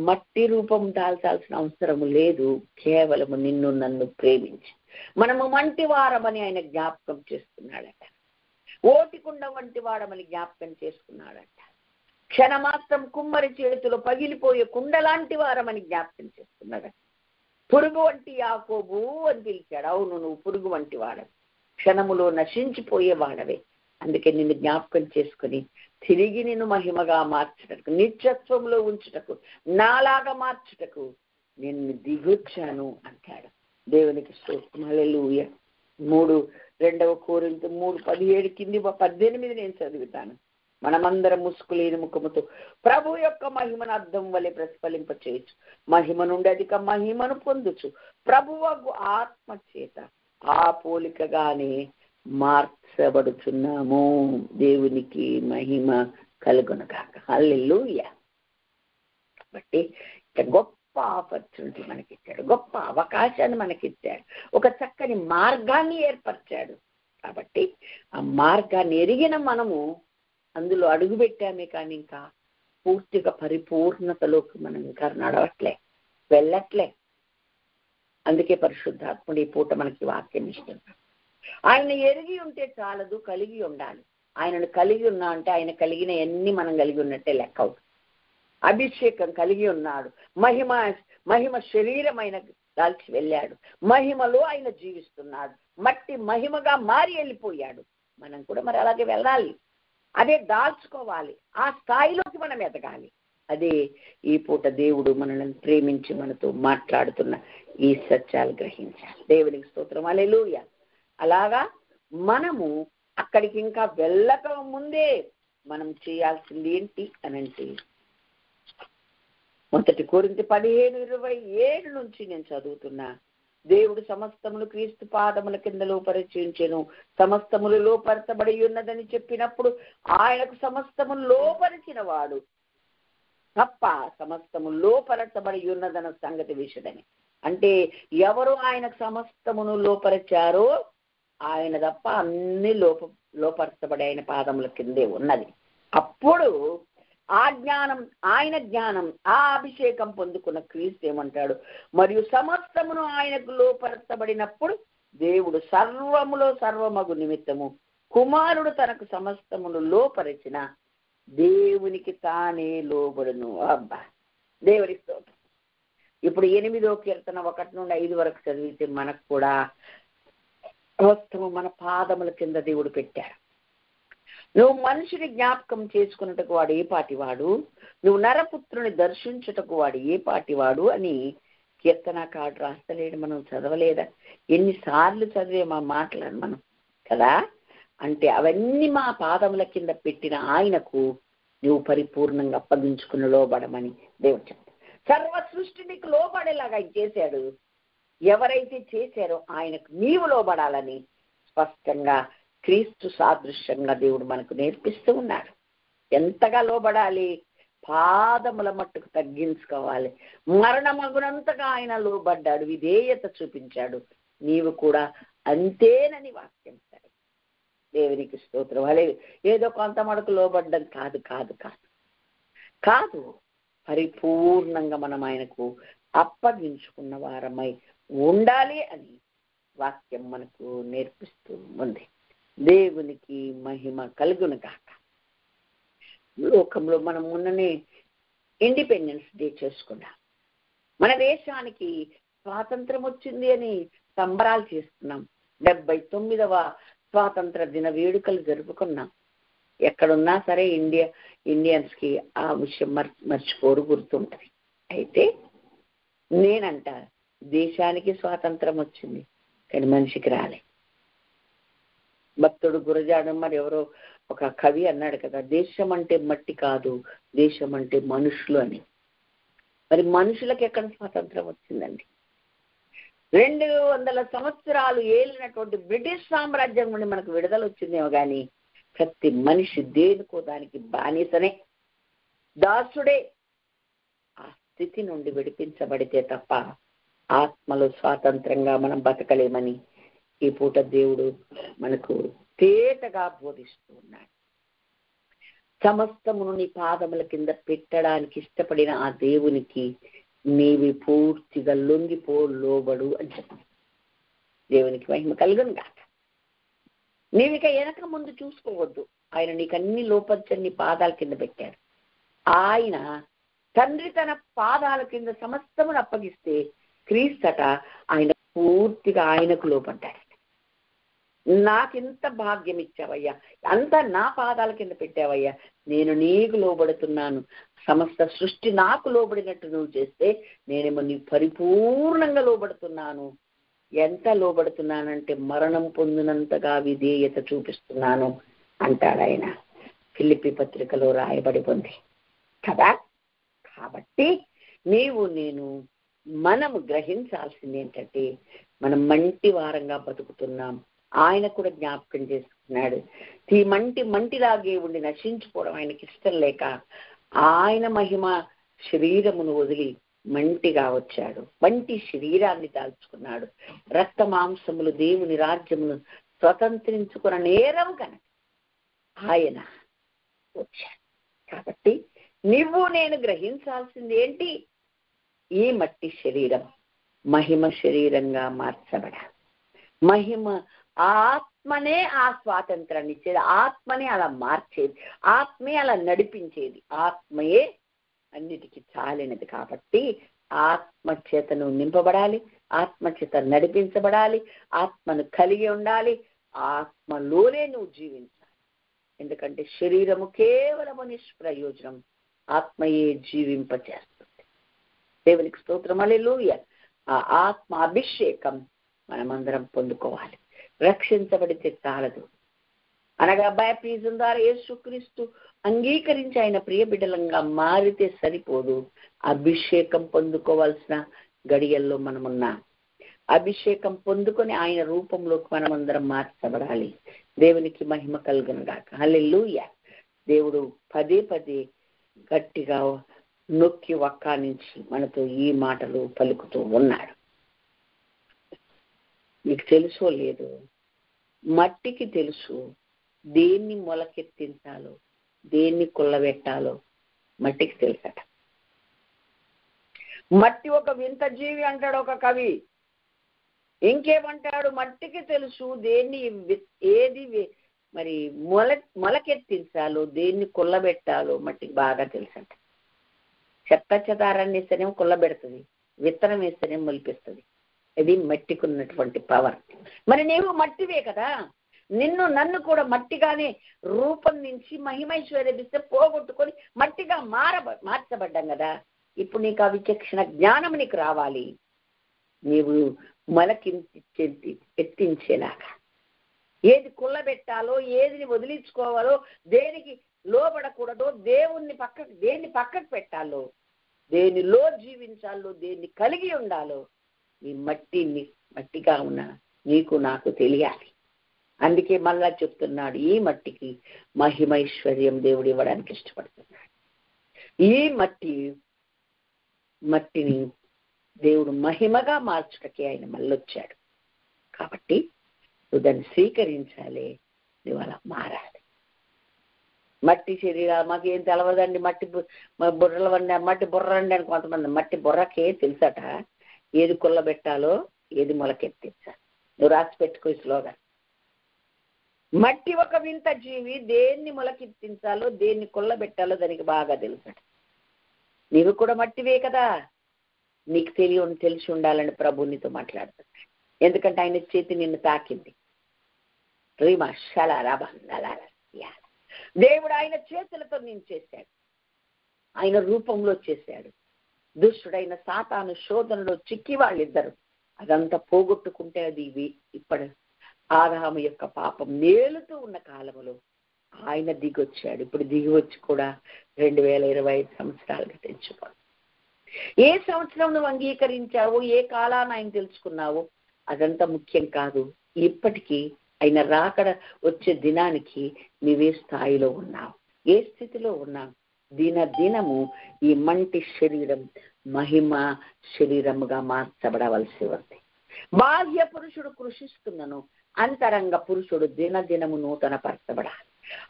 S1: మట్టి రూపం దాల్చాల్సిన అవసరం లేదు. కేవలము నిన్ను నన్ను ప్రేమించి మనము మంటి వారమని ఆయన జ్ఞాపకం చేస్తున్నాడట. ఓటికుండ వంటి వాడమని జ్ఞాపకం చేసుకున్నాడట. క్షణమాత్రం కుమ్మరి చేతిలో పగిలిపోయే కుండలాంటి వారమని జ్ఞాపకం చేస్తున్నాడట. పురుగు వంటి యాకోబు అని పిలిచాడు. అవును, నువ్వు పురుగు వంటి వాడవి, క్షణములో నశించిపోయే వాడవే. అందుకే నిన్ను జ్ఞాపకం చేసుకుని తిరిగి నిన్ను మహిమగా మార్చుటకు, నిత్యత్వంలో ఉంచుటకు, నాలాగా మార్చుటకు నిన్ను దిగొచ్చాను అంటాడు. దేవునికి స్తోత్రం. హల్లెలూయా. 2 కొరింథీ 3:17 కింది 18 నేను చదువుతాను. మనమందరం ముసుకులేని ముఖముతో ప్రభు యొక్క మహిమను అద్దం వలె ప్రతిఫలింప చేయొచ్చు, మహిమ నుండి అధిక మహిమను పొందుచు ప్రభువగు ఆత్మ చేత ఆ పోలికగానే మార్చబడుచున్నాము. దేవునికి మహిమ కలుగునుగాక. హల్లెలూయా. కాబట్టి గొప్ప ఆపర్చునిటీ మనకిచ్చాడు, గొప్ప అవకాశాన్ని మనకిచ్చాడు, ఒక చక్కని మార్గాన్ని ఏర్పరిచాడు. కాబట్టి ఆ మార్గాన్ని ఎరిగిన మనము అందులో అడుగు పెట్టామే కానీ ఇంకా పూర్తిగా పరిపూర్ణతలోకి మనం ఇంకా నడవట్లే, వెళ్ళట్లే. అందుకే పరిశుద్ధాత్ముడు ఈ పూట మనకి వాక్యం ఇస్తున్నాడు. ఆయన ఎరిగి ఉంటే చాలదు, కలిగి ఉండాలి. ఆయనను కలిగి ఉన్నా అంటే ఆయన కలిగిన ఎన్ని మనం కలిగి ఉన్నట్టే లెక్క అవుతుంది. అభిషేకం కలిగి ఉన్నాడు, మహిమ శరీరమైన దాల్చి వెళ్ళాడు, మహిమలో ఆయన జీవిస్తున్నాడు, మట్టి మహిమగా మారి వెళ్ళిపోయాడు. మనం కూడా మరి అలాగే వెళ్ళాలి, అదే దాల్చుకోవాలి, ఆ స్థాయిలోకి మనం ఎదగాలి. అదే ఈ పూట దేవుడు మనల్ని ప్రేమించి మనతో మాట్లాడుతున్న ఈ సత్యాలు గ్రహించాలి. దేవునికి స్తోత్రం. హల్లెలూయా. అలాగా మనము అక్కడికి ఇంకా వెళ్ళక ముందే మనం చేయాల్సింది ఏంటి అనంటే, 1 కొరింథీ 15:27 నుంచి నేను చదువుతున్నా. దేవుడు సమస్తములు క్రీస్తు పాదముల కింద లోపరిచించెను, సమస్తములు లోపరచబడి ఉన్నదని చెప్పినప్పుడు ఆయనకు సమస్తములు లోపరిచిన వాడు తప్ప సమస్తము లోపరచబడి ఉన్నదన్న సంగతి విషయదని. అంటే ఎవరు ఆయనకు సమస్తమును లోపరిచారో ఆయన తప్ప అన్ని లోపరచబడి ఆయన పాదముల కిందే ఉన్నది. అప్పుడు ఆ జ్ఞానం, ఆయన జ్ఞానం, ఆ అభిషేకం పొందుకున్న క్రీస్తు ఏమంటాడు, మరియు సమస్తమును ఆయనకు లోపరచబడినప్పుడు దేవుడు సర్వములో సర్వమగు నిమిత్తము కుమారుడు తనకు సమస్తమును లోపరిచిన దేవునికి తానే లోబడును. అబ్బా, దేవుడి స్తోత్రం. ఇప్పుడు 8వ కీర్తన 1 నుండి 5 వరకు చదివితే మనకు కూడా మొత్తము మన పాదముల కింద దేవుడు పెట్టాడు. నువ్వు మనిషిని జ్ఞాపకం చేసుకున్నట్టుకు వాడు ఏ పాటివాడు, నువ్వు నరపుత్రుని దర్శించుటకు వాడు ఏ పాటివాడు అని కీర్తనకారుడు రాస్తలేడు. మనం చదవలేదా? ఎన్నిసార్లు చదివే మా మాటలను మనం కదా. అంటే అవన్నీ మా పాదముల కింద పెట్టిన ఆయనకు నువ్వు పరిపూర్ణంగా అప్పగించుకుని లోబడమని దేవుడు చెప్తాడు. సర్వ సృష్టి నీకు లోబడేలాగా ఆయన చేశాడు. ఎవరైతే చేశారో ఆయనకు నీవు లోబడాలని స్పష్టంగా క్రీస్తు సాదృశ్యంగా దేవుడు మనకు నేర్పిస్తూ ఉన్నాడు. ఎంతగా లోబడాలి? పాదముల మట్టుకు తగ్గించుకోవాలి. మరణమగునంతగా ఆయన లోబడ్డాడు, విధేయత చూపించాడు. నీవు కూడా అంతేనని వాక్యం సరే. దేవునికి స్తోత్రం. అలే ఏదో కొంత మటుకు లోబడ్డం కాదు కాదు కాదు కాదు పరిపూర్ణంగా మనం ఆయనకు అప్పగించుకున్న వారమై ఉండాలి అని వాక్యం మనకు నేర్పిస్తూ ఉంది. దేవునికి మహిమ కలుగును గాక. లోకంలో మనం మొన్ననే ఇండిపెండెన్స్ డే చేసుకున్నాం. మన దేశానికి స్వాతంత్రం వచ్చింది అని సంబరాలు చేస్తున్నాం. 79వ స్వాతంత్ర దిన వేడుకలు జరుపుకున్నాం. ఎక్కడున్నా సరే ఇండియన్స్ కి ఆ విషయం మర్చిపోరు, గుర్తుంటది. అయితే నేనంట, దేశానికి స్వాతంత్రం వచ్చింది కానీ మనిషికి రాలే. భక్తుడు గురజాడ మరి ఎవరో ఒక కవి అన్నాడు కదా, దేశం అంటే మట్టి కాదు, దేశం అంటే మనుషులు అని. మరి మనుషులకు ఎక్కడ స్వాతంత్రం వచ్చిందండి? 200 సంవత్సరాలు ఏలినటువంటి బ్రిటిష్ సామ్రాజ్యం నుండి మనకు విడుదల వచ్చిందేమో కానీ ప్రతి మనిషి దేనికో దానికి బానిసనే, దాసుడే. ఆ స్థితి నుండి విడిపించబడితే తప్ప ఆత్మలో స్వాతంత్రంగా మనం బతకలేమని ఈ పూట దేవుడు మనకు తేటగా బోధిస్తూ ఉన్నాడు. సమస్తమును నీ పాదముల కింద పెట్టడానికి ఇష్టపడిన ఆ దేవునికి నీవి పూర్తిగా లొంగిపో, లోబడు అని చెప్పాను. దేవునికి మహిమ కలుగును గాక. నీవిక వెనక ముందు చూసుకోవద్దు. ఆయన నీకు అన్ని లోపరిచని నీ పాదాల కింద పెట్టాడు. ఆయన తండ్రి తన పాదాల కింద సమస్తమును అప్పగిస్తే క్రీస్తట ఆయన పూర్తిగా ఆయనకు లోపడ్డాడు. నాకింత భాగ్యం ఇచ్చావయ్యా, అంతా నా పాదాల కింద పెట్టావయ్యా, నేను నీకు లోబడుతున్నాను, సమస్త సృష్టి నాకు లోబడినట్టు నువ్వు చేస్తే నేనేమో నీ పరిపూర్ణంగా లోబడుతున్నాను. ఎంత లోబడుతున్నానంటే మరణం పొందినంతగా విధేయత చూపిస్తున్నాను అంటాడు ఆయన. ఫిలిప్పీ పత్రికలో రాయబడి ఉంది కదా. కాబట్టి మనము గ్రహించాల్సింది ఏంటంటే మనం మంటి వారంగా బతుకుతున్నాం. ఆయన కూడా జ్ఞాపకం చేసుకున్నాడు. ఈ మంటిలాగే ఉండి నశించుకోవడం ఆయనకి ఇష్టం లేక ఆయన మహిమ శరీరమును వదిలి మంటిగా వచ్చాడు. మంటి శరీరాన్ని దాల్చుకున్నాడు. రక్త మాంసములు దేవుని రాజ్యమును స్వతంత్రించుకున్న నేరం కనుక ఆయన వచ్చాడు. కాబట్టి నేను గ్రహించాల్సింది ఏంటి? ఈ మట్టి శరీరం మహిమ శరీరంగా మార్చబడాలి. మహిమ ఆత్మనే ఆ స్వాతంత్రాన్ని ఇచ్చేది, ఆత్మనే అలా మార్చేది, ఆత్మే అలా నడిపించేది, ఆత్మయే అన్నిటికీ చాలినది. కాబట్టి ఆత్మచేతను నింపబడాలి, ఆత్మచేత నడిపించబడాలి, ఆత్మను కలిగి ఉండాలి, ఆత్మలోనే నువ్వు జీవించాలి. ఎందుకంటే శరీరము కేవలము నిష్ప్రయోజనం, ఆత్మయే జీవింపచేస్తుంది. దేవునికి స్తోత్రం, హల్లెలూయా. ఆ ఆత్మ అభిషేకం మనమందరం పొందుకోవాలి. రక్షించబడితే చాలదు, అనగా బాప్టిజం ద్వారా యేసుక్రీస్తు అంగీకరించి ఆయన ప్రియ బిడ్డలంగా మారితే సరిపోదు, అభిషేకం పొందుకోవాల్సిన గడియల్లో మనమున్నా. అభిషేకం పొందుకొని ఆయన రూపంలోకి మనమందరం మార్చబడాలి. దేవునికి మహిమ కలుగును గాక. హల్లెలూయా. దేవుడు పదే పదే గట్టిగా నొక్కి వక్కానించి మనతో ఈ మాటలు పలుకుతూ ఉన్నాడు. మీకు తెలుసో లేదు, మట్టికి తెలుసు దేన్ని మొలకెత్తించాలో, దేన్ని కుల్లబెట్టాలో మట్టికి తెలుసట. మట్టి ఒక వింత జీవి అంటాడు ఒక కవి. ఇంకేమంటాడు, మట్టికి తెలుసు దేన్ని ఏది మరి మొలకెత్తించాలో, దేన్ని కుల్లబెట్టాలో మట్టికి బాగా తెలుసంట. చెత్త చెదారాన్ని వేస్తేనేమో కుల్లబెడుతుంది, విత్తనం వేస్తేనేమో మొలిపిస్తుంది. ఇది మట్టికి ఉన్నటువంటి పవర్. మరి నీవు మట్టివే కదా, నన్ను కూడా మట్టిగానే రూపొందించి మహిమైశ్వర్యమిస్తే పోగొట్టుకొని మట్టిగా మార్చబడ్డాం కదా. ఇప్పుడు నీకు ఆ విచక్షణ జ్ఞానం నీకు రావాలి. నీవు ఎత్తించేలాగా ఏది కుల్లబెట్టాలో, ఏదిని వదిలించుకోవాలో, దేనికి లోబడకూడదో, దేన్ని పక్కకు పెట్టాలో, దేనిలో జీవించాలో, దేన్ని కలిగి ఉండాలో ఈ మట్టిగా ఉన్న నీకు నాకు తెలియాలి. అందుకే మళ్ళా చెప్తున్నాడు, ఈ మట్టికి మహిమైశ్వర్యం దేవుడు ఇవ్వడానికి ఇష్టపడుతున్నాడు. ఈ మట్టిని దేవుడు మహిమగా మార్చుటకి ఆయన మళ్ళొచ్చాడు. కాబట్టి నువ్వు దాన్ని స్వీకరించాలి, నువ్వు అలా మారాలి. మట్టి శరీరం మాకేం తెలవదండి, మట్టి బుర్రలు వండి మట్టి బుర్రండి అని కొంతమంది. మట్టి బుర్రకే తెలుసట ఏది కుల్లబెట్టాలో, ఏది మొలకెత్తించాలి. నువ్వు రాసి పెట్టుకో స్లోగా. మట్టి ఒక వింత జీవి, దేన్ని మొలకెత్తించాలో, దేన్ని కుల్లబెట్టాలో దానికి బాగా తెలుసట. నీవు కూడా మట్టివే కదా, నీకు తెలిసి ఉండాలని ప్రభు నీతో మాట్లాడుతున్నాడు. ఎందుకంటే ఆయన చేతి నిన్ను తాకింది. దేవుడు ఆయన చేతులతో నేను చేశాడు, ఆయన రూపంలో చేశాడు. దుష్టుడైన సాతాను శోధనలో చిక్కి వాళ్ళిద్దరు అదంతా పోగొట్టుకుంటే అది ఇప్పుడు ఆదాము యొక్క పాపం నేలుతూ ఉన్న కాలంలో ఆయన దిగొచ్చాడు. ఇప్పుడు దిగివచ్చి కూడా 2025 సంవత్సరాలుగా తెచ్చుకోవాలి. ఏ సంవత్సరం నువ్వు అంగీకరించావో, ఏ కాలాన్ని ఆయన తెలుసుకున్నావో అదంతా ముఖ్యం కాదు. ఇప్పటికీ ఆయన రాకడ వచ్చే దినానికి నీవే స్థాయిలో ఉన్నావు, ఏ స్థితిలో ఉన్నావు. దినము ఈ మంటి శరీరం మహిమ శరీరముగా మార్చబడవలసి ఉంది. బాహ్య పురుషుడు కృషిస్తున్నను, అంతరంగ పురుషుడు దినదినము నూతన పరచబడాలి.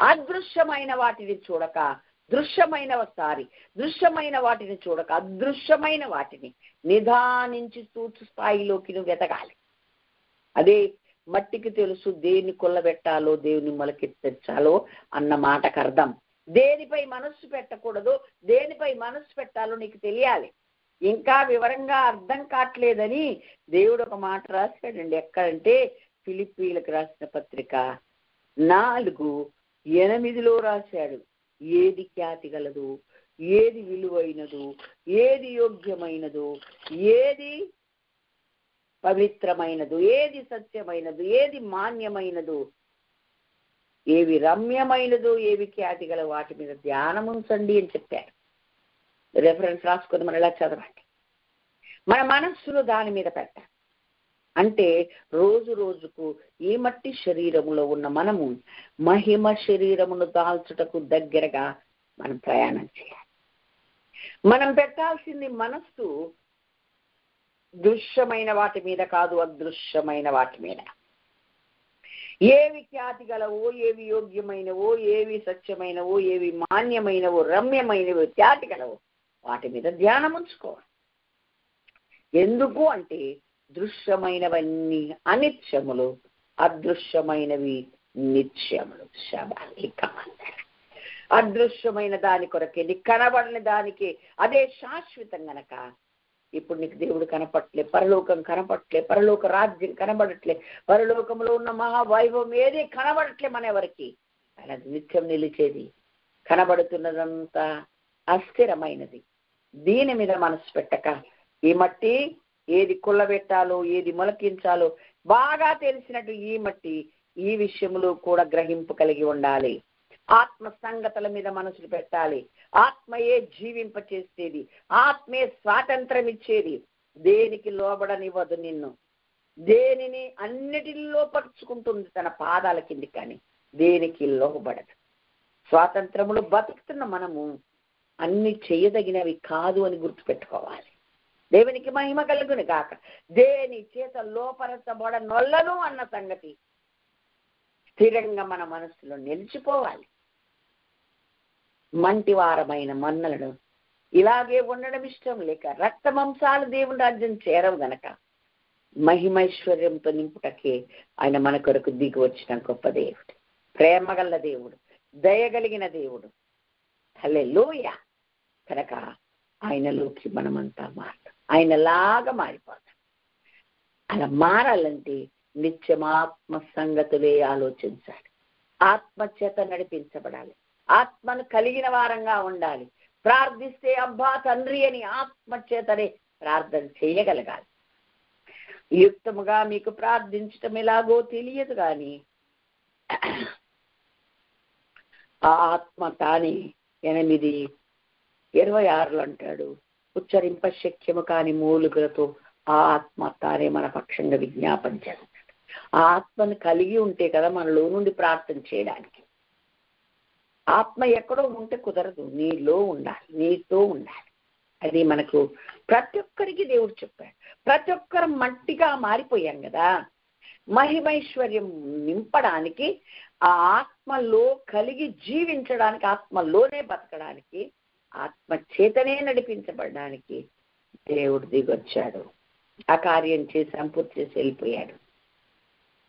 S1: అదృశ్యమైన వాటిని చూడక దృశ్యమైన వాటిని చూడక అదృశ్యమైన వాటిని నిదానించి సూచు స్థాయిలోకి నువ్వు వెతకాలి. అదే మట్టికి తెలుసు దేన్ని కొల్లబెట్టాలో, దేవుని మొలకెత్తించాలో అన్న మాటకు అర్థం. దేనిపై మనస్సు పెట్టకూడదు, దేనిపై మనస్సు పెట్టాలో నీకు తెలియాలి. ఇంకా వివరంగా అర్థం కావట్లేదని దేవుడు ఒక మాట రాశాడండి. ఎక్కడంటే ఫిలిప్పీలకు రాసిన పత్రిక 4:8 రాశాడు. ఏది ఖ్యాతి గలదు, ఏది విలువైనదు, ఏది యోగ్యమైనదు, ఏది పవిత్రమైనదు, ఏది సత్యమైనదు, ఏది మాన్యమైనదు, ఏవి రమ్యమైనదో, ఏవి ఖ్యాతి గల వాటి మీద ధ్యానం ఉంచండి అని చెప్పారు. రెఫరెన్స్ రాసుకొని మనం ఇలా చదవండి. మన మనస్సును దాని మీద పెట్టాలి. అంటే రోజు రోజుకు ఈ మట్టి శరీరములో ఉన్న మనము మహిమ శరీరమును దాల్చుటకు దగ్గరగా మనం ప్రయాణం చేయాలి. మనం పెట్టాల్సింది మనస్సు దృశ్యమైన వాటి మీద కాదు, అదృశ్యమైన వాటి మీద. ఏవి ఖ్యాతి గలవో, ఏవి యోగ్యమైనవో, ఏవి సత్యమైనవో, ఏవి మాన్యమైనవో, రమ్యమైనవో, ఖ్యాతి గలవో వాటి మీద ధ్యానం ఉంచుకోవాలి. ఎందుకు అంటే దృశ్యమైనవన్నీ అనిత్యములు, అదృశ్యమైనవి నిత్యములు. అదృశ్యమైన దాని కొరకే, నీకు కనబడని దానికి అదే శాశ్వతం గనక ఇప్పుడు నీకు దేవుడు కనపట్లే, పరలోకం కనపట్లే, పరలోక రాజ్యం కనబడట్లే, పరలోకంలో ఉన్న మహావైభవం ఏది కనబడట్లే మన ఎవరికి. అది నిత్యం నిలిచేది. కనబడుతున్నదంతా అస్థిరమైనది. దీని మీద మనసు పెట్టక ఈ మట్టి ఏది కుల్లబెట్టాలో, ఏది మొలకించాలో బాగా తెలిసినట్టు ఈ మట్టి ఈ విషయంలో కూడా గ్రహింపు కలిగి ఉండాలి. ఆత్మ సంగతుల మీద మనసులు పెట్టాలి. ఆత్మయే జీవింపచేసేది, ఆత్మే స్వాతంత్రం ఇచ్చేది. దేనికి లోబడనివ్వదు నిన్ను. దేనిని అన్నిటిలో పరుచుకుంటుంది తన పాదాల కింది, కానీ దేనికి లోబడదు. స్వాతంత్రములు బతుకుతున్న మనము అన్ని చేయదగినవి కాదు అని గుర్తుపెట్టుకోవాలి. దేవునికి మహిమ కలుగును గాక. దేని చేత లోపరచబడనొల్లను అన్న సంగతి స్థిరంగా మన మనసులో నిలిచిపోవాలి. మంటివారమైన మన్నలను ఇలాగే ఉండడం ఇష్టం లేక రక్తమాంసాలు దేవుని రాజ్యం చేరవు గనక మహిమైశ్వర్యంతో నింపుటకే ఆయన మన కొరకు దిగి వచ్చిన గొప్ప దేవుడు, ప్రేమగల దేవుడు, దయగలిగిన దేవుడు. హల్లెలూయా. కనుక ఆయనలోకి మనమంతా మారుతాం, ఆయనలాగా మారిపోతాం. అలా మారాలంటే నిత్యం ఆత్మ సంగతులే ఆలోచించాలి, ఆత్మ చేత నడిపించబడాలి, ఆత్మను కలిగిన వారంగా ఉండాలి. ప్రార్థిస్తే అబ్బా తండ్రి అని ఆత్మ చేతనే ప్రార్థన చేయగలగాలి. యుక్తముగా మీకు ప్రార్థించటం ఎలాగో తెలియదు, కానీ ఆ ఆత్మ తానే 8:26 అంటాడు, ఉచ్చరింప శక్యము కాని మూలుగులతో ఆ ఆత్మ తానే మన పక్షంగా విజ్ఞాపన చేస్తాడు. ఆ ఆత్మను కలిగి ఉంటే కదా మనలో నుండి ప్రార్థన చేయడానికి. ఆత్మ ఎక్కడో ఉంటే కుదరదు, నీలో ఉండాలి, నీతో ఉండాలి. అది మనకు ప్రతి ఒక్కరికి దేవుడు చెప్పాడు. ప్రతి ఒక్కరు మట్టిగా మారిపోయాం కదా. మహిమైశ్వర్యం నింపడానికి, ఆ ఆత్మలో కలిగి జీవించడానికి, ఆత్మలోనే బతకడానికి, ఆత్మ చేతనే నడిపించబడడానికి దేవుడు దిగొచ్చాడు. ఆ కార్యం చేసి సంపూర్తి చేసి వెళ్ళిపోయాడు.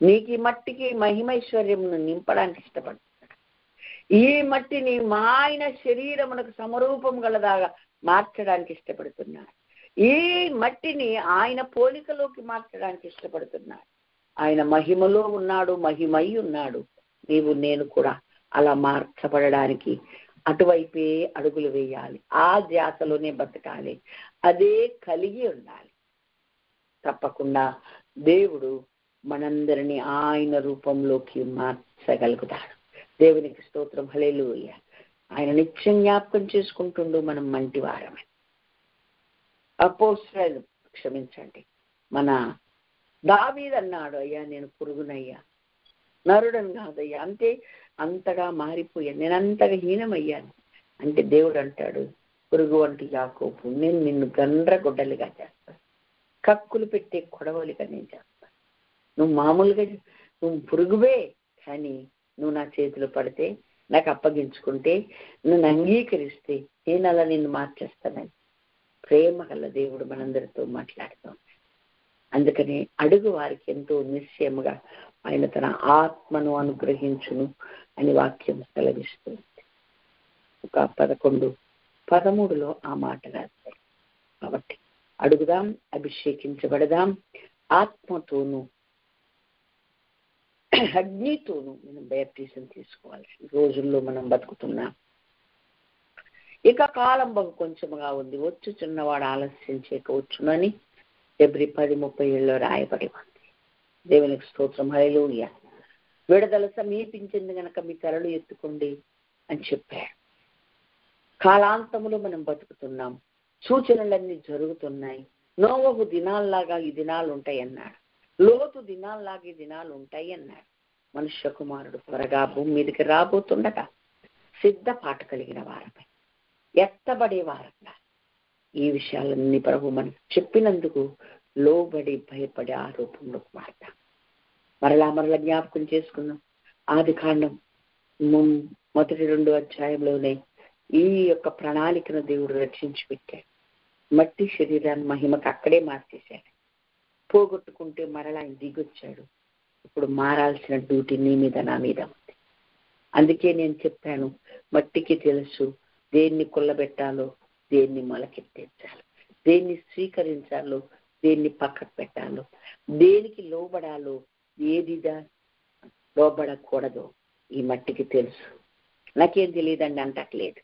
S1: నీకు ఈ మట్టికి మహిమైశ్వర్యమును నింపడానికి ఇష్టపడుతున్నాడు. ఈ మట్టిని మా ఆయన శరీరమునకు సమరూపం గలదాగా మార్చడానికి ఇష్టపడుతున్నాడు. ఈ మట్టిని ఆయన పోలికలోకి మార్చడానికి ఇష్టపడుతున్నాడు. ఆయన మహిమలో ఉన్నాడు, మహిమై ఉన్నాడు. నీవు నేను కూడా అలా మార్చబడడానికి అటువైపే అడుగులు వేయాలి. ఆ ధ్యాసలోనే బతకాలి, అదే కలిగి ఉండాలి. తప్పకుండా దేవుడు మనందరినీ ఆయన రూపంలోకి మార్చగలుగుతాడు. దేవునికి స్తోత్రం. హల్లెలూయా. ఆయన నిత్యం జ్ఞాపకం చేసుకుంటుండు మనం మంటి వారమే. అపోస్తలులు క్షమించండి, మన దావీదు అన్నాడు, అయ్యా నేను పురుగునయ్యా, నరుడని కాదయ్యా, అంతే అంతగా మారిపోయాను, నేను అంతగా హీనమయ్యాను అంటే దేవుడు అంటాడు, పురుగు వంటి యాకోబు, నేను నిన్ను గండ్రగొడ్డలిగా చేస్తాను, కక్కులు పెట్టే కొడవలిగా నేను చేస్తాను. నువ్వు మామూలుగా నువ్వు పురుగువే, కానీ నువ్వు నా చేతిలో పడితే, నాకు అప్పగించుకుంటే, నన్ను అంగీకరిస్తే నేను అలా నిన్ను మార్చేస్తానని ప్రేమ గల దేవుడు మనందరితో మాట్లాడుతాం. అందుకని అడుగు వారికి ఎంతో నిశ్చయముగా ఆయన తన ఆత్మను అనుగ్రహించును అని వాక్యం సెలవిస్తుంది. 11:13 ఆ మాట రాస్తాయి. కాబట్టి అడుగుదాం, అభిషేకించబడదాం, ఆత్మతోనూ అగ్నితోనూ మనం బ్యాప్టిజం తీసుకోవాలి. ఈ రోజుల్లో మనం బతుకుతున్నాం. ఇక కాలం బహు కొంచెముగా ఉంది, వచ్చుచున్నవాడు ఆలస్యం చేయకవచ్చునని ఫిబ్రవరి 10:30 రాయబడి ఉంది. దేవునికి స్తోత్రం. హల్లెలూయా. విడుదల సమీపించింది గనక మీ తలలు ఎత్తుకోండి అని చెప్పాడు. కాలాంతములో మనం బతుకుతున్నాం, సూచనలన్నీ జరుగుతున్నాయి. నోవహు దినాల్లాగా ఈ దినాలు ఉంటాయి అన్నాడు, లోతు దినాల్లాగా ఈ దినాలు ఉంటాయి అన్నాడు. మనుష్య కుమారుడు త్వరగా భూమి మీదకి రాబోతుండగా సిద్ధపాటు కలిగిన వారమే, ఎత్తబడే వారంగా ఈ విషయాలన్నీ ప్రభు మనకు చెప్పినందుకు లోబడి భయపడి ఆ రూపంలోకి మారుతాం. మరలా జ్ఞాపకం చేసుకున్నాం. ఆదికాండం 1-2 అధ్యాయంలోనే ఈ యొక్క ప్రణాళికను దేవుడు రక్షించి పెట్టాడు. మట్టి శరీరాన్ని మహిమకు అక్కడే మార్చేశాడు. పోగొట్టుకుంటే మరలా ఆయన దిగొచ్చాడు. ఇప్పుడు మారాల్సిన డ్యూటీ నీ మీద నా మీద ఉంది. అందుకే నేను చెప్పాను, మట్టికి తెలుసు దేన్ని కొల్లబెట్టాలో, దేన్ని మొలకెత్తించాలో, దేన్ని స్వీకరించాలో, దేన్ని పక్కకు పెట్టాలో, దేనికి లోబడాలో, ఏదిదా లోబడకూడదో ఈ మట్టికి తెలుసు. నాకేం తెలియదండి అంటట్లేదు.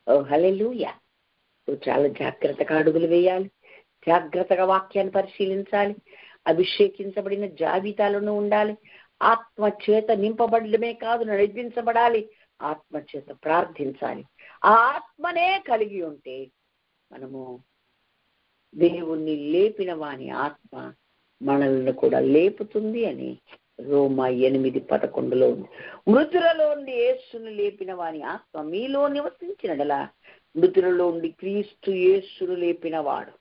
S1: ఓ హల్లెలూయా. నువ్వు చాలా జాగ్రత్తగా అడుగులు వేయాలి, జాగ్రత్తగా వాక్యాన్ని పరిశీలించాలి, అభిషేకించబడిన జాబితాలను ఉండాలి, ఆత్మ చేత నింపబడమే కాదు, నడిపించబడాలి, ఆత్మ చేత ప్రార్థించాలి. ఆ ఆత్మనే కలిగి ఉంటే మనము దేవుణ్ణి లేపిన వాని ఆత్మ మనల్ని కూడా లేపుతుంది అని రోమా 8:11 ఉంది. మృతులలో ఉండి యేసును లేపిన వాని ఆత్మ మీలో నివసించినడలా మృతులలో ఉండి క్రీస్తు యేసును లేపిన వాడు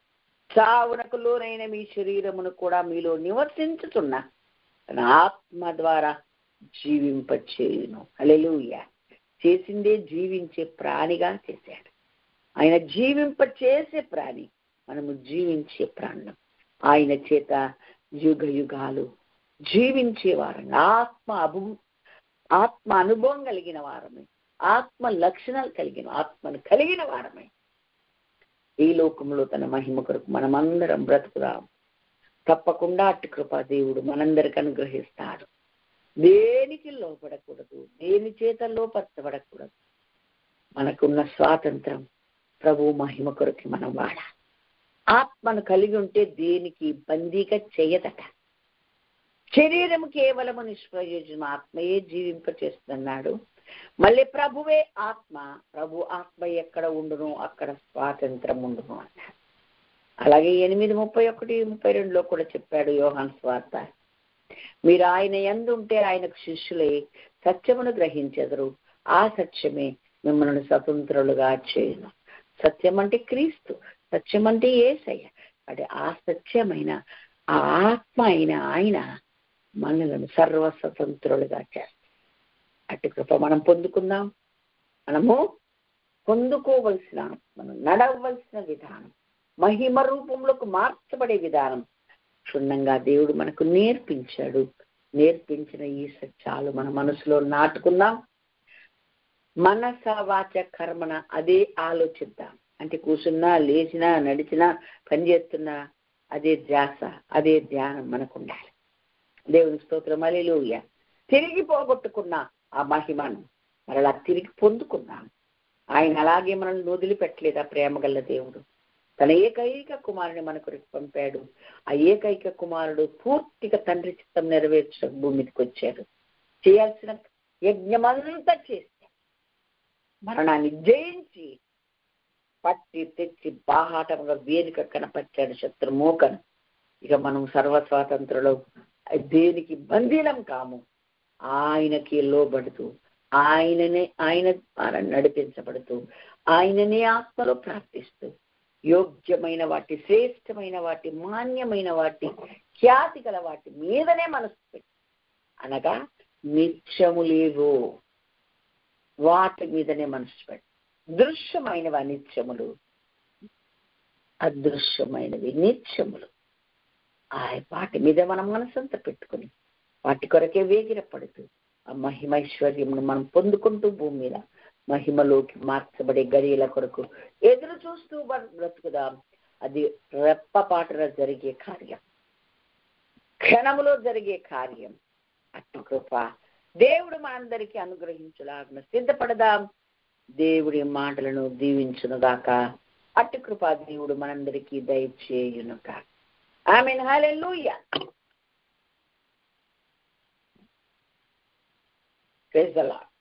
S1: చావునకు లోనైన మీ శరీరమును కూడా మీలో నివసించుతున్న తన ఆత్మ ద్వారా జీవింపచేయును. హల్లెలూయా. చేసిందే జీవించే ప్రాణిగా చేశాడు. ఆయన జీవింపచేసే ప్రాణి, మనము జీవించే ప్రాణం. ఆయన చేత యుగ యుగాలు జీవించే వారమే, ఆత్మ అనుభవం కలిగిన వారమే, ఆత్మ లక్షణాలు ఆత్మను కలిగిన వారమే ఈ లోకంలో తన మహిమ కొరకు మనమందరం బ్రతుకుదాం. తప్పకుండా అట్టి కృపా దేవుడు మనందరికి అనుగ్రహిస్తాడు. దేనికి లోపడకూడదు, దేని చేత లోపరచబడకూడదు. మనకున్న స్వాతంత్రం ప్రభు మహిమ కొరకు మనం వాడాలి. ఆత్మను కలిగి ఉంటే దేనికి బందీగా చేయదట. శరీరం కేవలము నిష్ప్రయోజనం, ఆత్మయే జీవింపచేస్తున్నాడు. మళ్ళీ ప్రభువే ఆత్మ, ప్రభు ఆత్మ ఎక్కడ ఉండును అక్కడ స్వాతంత్రం ఉండును అన్నాడు. అలాగే 8:31-32 కూడా చెప్పాడు యోహాను సువార్త, మీరు ఆయన యందు ఉంటే ఆయనకు శిష్యులై సత్యమును గ్రహించెదరు, ఆ సత్యమే మిమ్మల్ని స్వతంత్రులుగా చేయును. సత్యం అంటే క్రీస్తు, సత్యం అంటే యేసయ్య. అంటే ఆ సత్యమైన ఆ ఆత్మ అయిన ఆయన మనలను సర్వస్వతంత్రులుగా చేస్తాడు. అటు కృప మనం పొందుకుందాం. మనము పొందుకోవలసిన, మనం నడవలసిన విధానం, మహిమ రూపంలోకి మార్చబడే విధానం క్షుణ్ణంగా దేవుడు మనకు నేర్పించాడు. నేర్పించిన ఈ సత్యాలు మన మనసులో నాటుకుందాం. మనస వాచ కర్మన అదే ఆలోచిద్దాం. అంటే కూర్చున్నా, లేచినా, నడిచినా, పనిచేస్తున్నా అదే ధ్యాస, అదే ధ్యానం మనకు ఉండాలి. దేవుని స్తోత్రం. హల్లెలూయా. తిరిగి పోగొట్టుకున్న ఆ మహిమను మరలా తిరిగి పొందుకున్నాం. ఆయన అలాగే మనల్ని వదిలిపెట్టలేదు. ఆ ప్రేమ గల దేవుడు తన ఏకైక కుమారుని మన కొరకు పంపాడు. ఆ ఏకైక కుమారుడు పూర్తిగా తండ్రి చిత్తం నెరవేర్చ భూమికి వచ్చాడు. చేయాల్సిన యజ్ఞమంతా చేస్తే మరణాన్ని జయించి పట్టి తెచ్చి బాహాటంగా వేదిక కనపరిచాడు శత్రుమోకను. ఇక మనం సర్వస్వాతంత్రులు, దేనికి బందీలం కాము. ఆయనకి లోబడుతూ, ఆయన నడిపించబడుతూ, ఆయననే ఆత్మలో ప్రార్థిస్తూ, యోగ్యమైన వాటి, శ్రేష్టమైన వాటి, మాన్యమైన వాటి, ఖ్యాతి గల వాటి మీదనే మనసు పెట్టి, అనగా నిత్యములేవో వాటి మీదనే మనసు పెట్టి, దృశ్యమైనవి అనిత్యములు, అదృశ్యమైనవి నిత్యములు. ఆ వాటి మీద మనం మనసంతా పెట్టుకుని వాటి కొరకే వేగిరపడుతూ ఆ మహిమైశ్వర్యమును మనం పొందుకుంటూ భూమి మీద మహిమలోకి మార్చబడే గడియల కొరకు ఎదురు చూస్తూ బ్రతుకుదాం. అది రెప్పపాటున జరిగే కార్యం, క్షణములో జరిగే కార్యం. అట్టి కృప దేవుడు మనందరికీ అనుగ్రహించులాగున సిద్ధపడదాం. దేవుడి మాటలను దీవించునుగాక. అట్టి కృప దేవుడు మనందరికీ దయచేయునుగాక. ఆమేన్. హల్లెలూయా. Praise the lord.